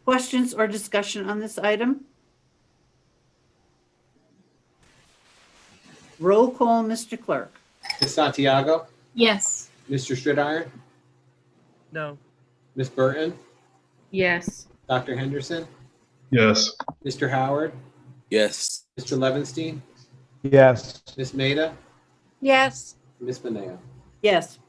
Questions or discussion on this item? Roll call, Mr. Clerk. Miss Santiago, Yes. Mr. Stridiron, No. Miss Burton, Yes. Dr. Henderson, Yes. Mr. Howard, Yes. Mr. Levinstein, Yes. Miss Maida, Yes. Miss Mineo. Yes.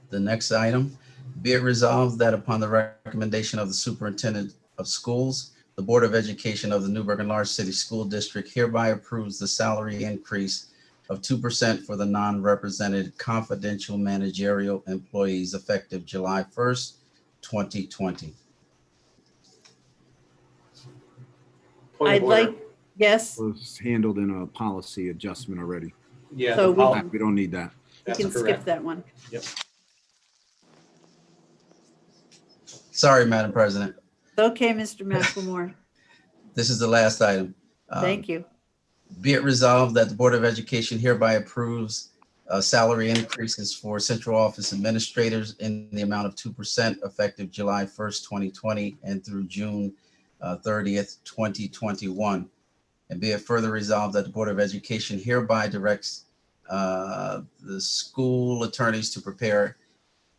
The next item, be it resolved that upon the recommendation of the superintendent of schools, the Board of Education of the Newburgh Enlarged City School District hereby approves the salary increase of 2% for the non-represented confidential managerial employees effective July 1st, 2020. Point I'd of order. like, yes, Was handled in a policy adjustment already. Yeah, So the we policy, We don't need that. we that's can skip correct. that one. Yep. Sorry, Madam President. Okay, Mr. McLemore. This is the last item. Thank you. Be it resolved that the Board of Education hereby approves salary increases for central office administrators in the amount of 2% effective July 1st, 2020 and through June 30th, 2021. And be it further resolved that the Board of Education hereby directs the school attorneys to prepare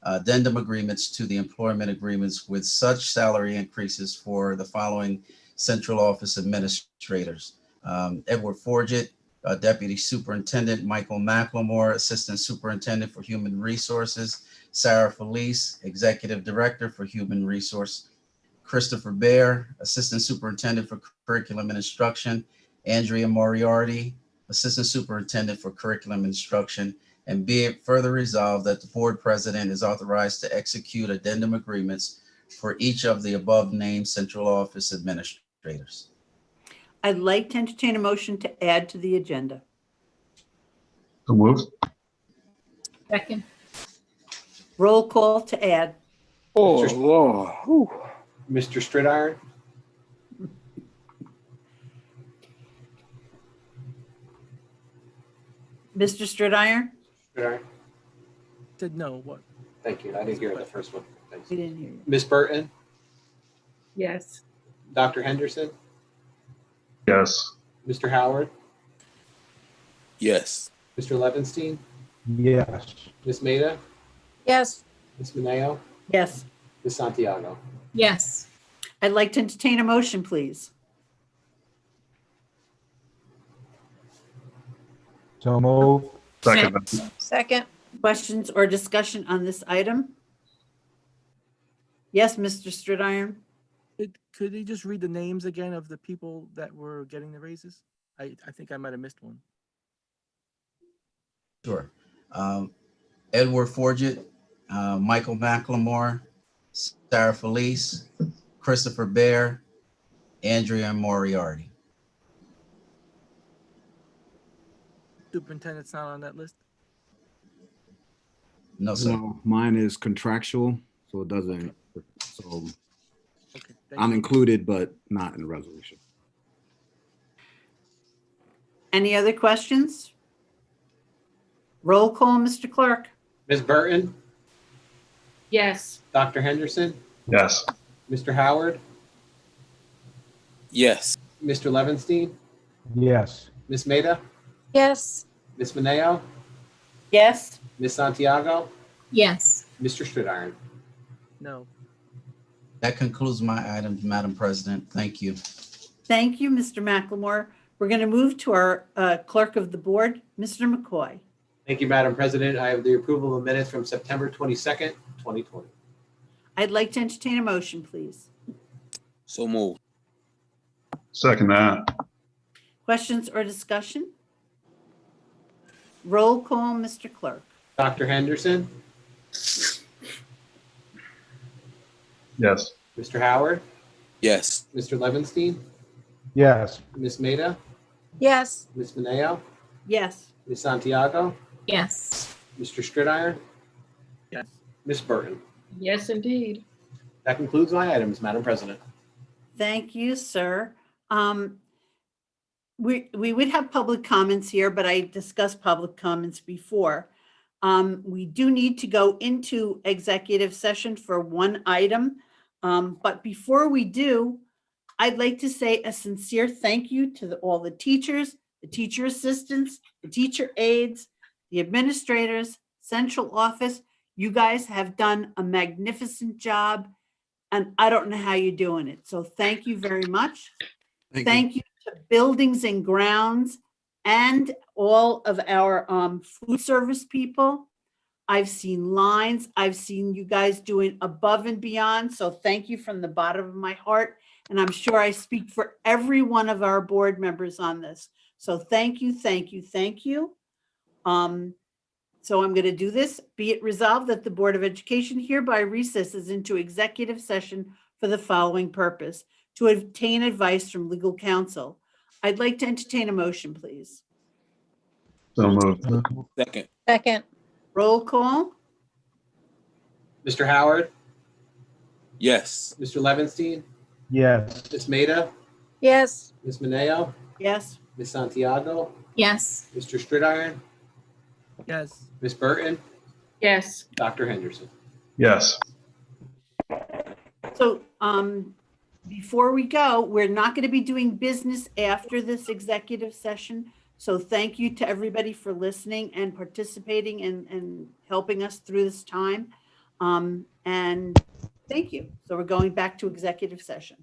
addendum agreements to the employment agreements with such salary increases for the following central office administrators. Edward Forget, Deputy Superintendent Michael McLemore, Assistant Superintendent for Human Resources, Sarah Felice, Executive Director for Human Resource, Christopher Bear, Assistant Superintendent for Curriculum and Instruction, Andrea Moriarty, Assistant Superintendent for Curriculum Instruction, and be it further resolved that the board president is authorized to execute addendum agreements for each of the above named central office administrators. I'd like to entertain a motion to add to the agenda. So moved. Second. Roll call to add. Oh, Lord. Whew. Mr. Stridiron, Mr. Stridiron? Stridiron. Said no. What? Thank you. I didn't hear the first one. Thanks. We didn't hear you. Miss Burton, Yes. Dr. Henderson, Yes. Mr. Howard, Yes. Mr. Levinstein, Yes. Ms. Maida, Yes. Ms. Mineo, Yes. Ms. Santiago. Yes. I'd like to entertain a motion, please. So move. Second. Second. Questions or discussion on this item? Yes, Mr. Stridiron? Could you just read the names again of the people that were getting the raises? I think I might have missed one. Sure. Edward Forget, Michael McLemore, Sarah Felice, Christopher Bear, Andrea Moriarty. Superintendent's not on that list? No, sir. No, mine is contractual, so it doesn't, so Okay, I'm included, but not in the resolution. Any other questions? Roll call, Mr. Clerk. Ms. Burton, Yes. Dr. Henderson, Yes. Mr. Howard, Yes. Mr. Levinstein, Yes. Ms. Maida, Yes. Ms. Mineo, Yes. Ms. Santiago, Yes. Mr. Stridiron. No. That concludes my items, Madam President. Thank you. Thank you, Mr. McLemore. We're going to move to our clerk of the board, Mr. McCoy. Thank you, Madam President. I have the approval of minutes from September 22nd, 2020. I'd like to entertain a motion, please. So moved. Second that. Questions or discussion? Roll call, Mr. Clerk. Dr. Henderson, Yes. Mr. Howard, Yes. Mr. Levinstein, Yes. Ms. Maida, Yes. Ms. Mineo, Yes. Ms. Santiago, Yes. Mr. Stridiron, Yes. Ms. Burton. Yes, indeed. That concludes my items, Madam President. Thank you, sir. We would have public comments here, but I discussed public comments before. We do need to go into executive session for one item. But before we do, I'd like to say a sincere thank you to all the teachers, the teacher assistants, the teacher aides, the administrators, central office. You guys have done a magnificent job, and I don't know how you're doing it. So thank you very much. Thank you to buildings and grounds and all of our food service people. I've seen lines. I've seen you guys doing above and beyond. So thank you from the bottom of my heart. And I'm sure I speak for every one of our board members on this. So thank you, thank you, thank you. So I'm going to do this. Be it resolved that the Board of Education hereby recesses into executive session for the following purpose: to obtain advice from legal counsel. I'd like to entertain a motion, please. So moved. Second. Second. Roll call. Mr. Howard, Yes. Mr. Levinstein, Yes. Ms. Maida, Yes. Ms. Mineo, Yes. Ms. Santiago, Yes. Mr. Stridiron, Yes. Ms. Burton, Yes. Dr. Henderson. Yes. So before we go, we're not going to be doing business after this executive session. So thank you to everybody for listening and participating and helping us through this time. And thank you. So we're going back to executive session.